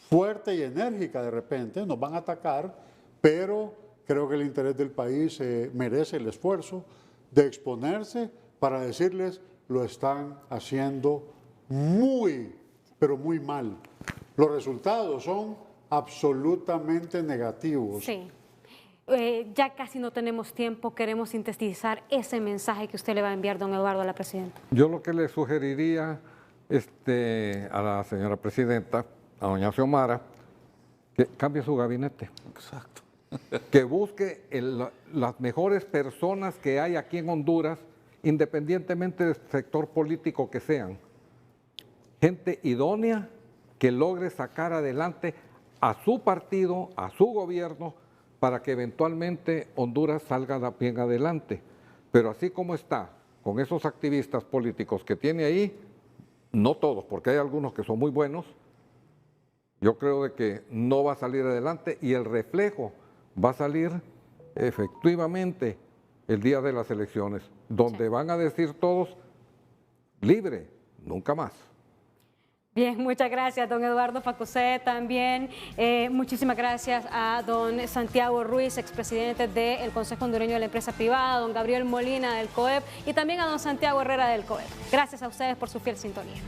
fuerte y enérgica. De repente nos van a atacar, pero creo que el interés del país merece el esfuerzo de exponerse para decirles lo están haciendo muy, pero muy mal. Los resultados son absolutamente negativos. Sí. Ya casi no tenemos tiempo, queremos sintetizar ese mensaje que usted le va a enviar, don Eduardo, a la presidenta. Yo lo que le sugeriría a la señora presidenta, a doña Xiomara, que cambie su gabinete. Exacto. Que busque las mejores personas que hay aquí en Honduras, independientemente del sector político que sean. Gente idónea que logre sacar adelante a su partido, a su gobierno, para que eventualmente Honduras salga bien adelante. Pero así como está, con esos activistas políticos que tiene ahí, no todos, porque hay algunos que son muy buenos, yo creo de que no va a salir adelante y el reflejo va a salir efectivamente el día de las elecciones, donde van a decir todos, libre, nunca más. Bien, muchas gracias, don Eduardo Facusé, también muchísimas gracias a don Santiago Ruiz, expresidente del Consejo Hondureño de la Empresa Privada, don Gabriel Molina del COEP y también a don Santiago Herrera del COEP. Gracias a ustedes por su fiel sintonía.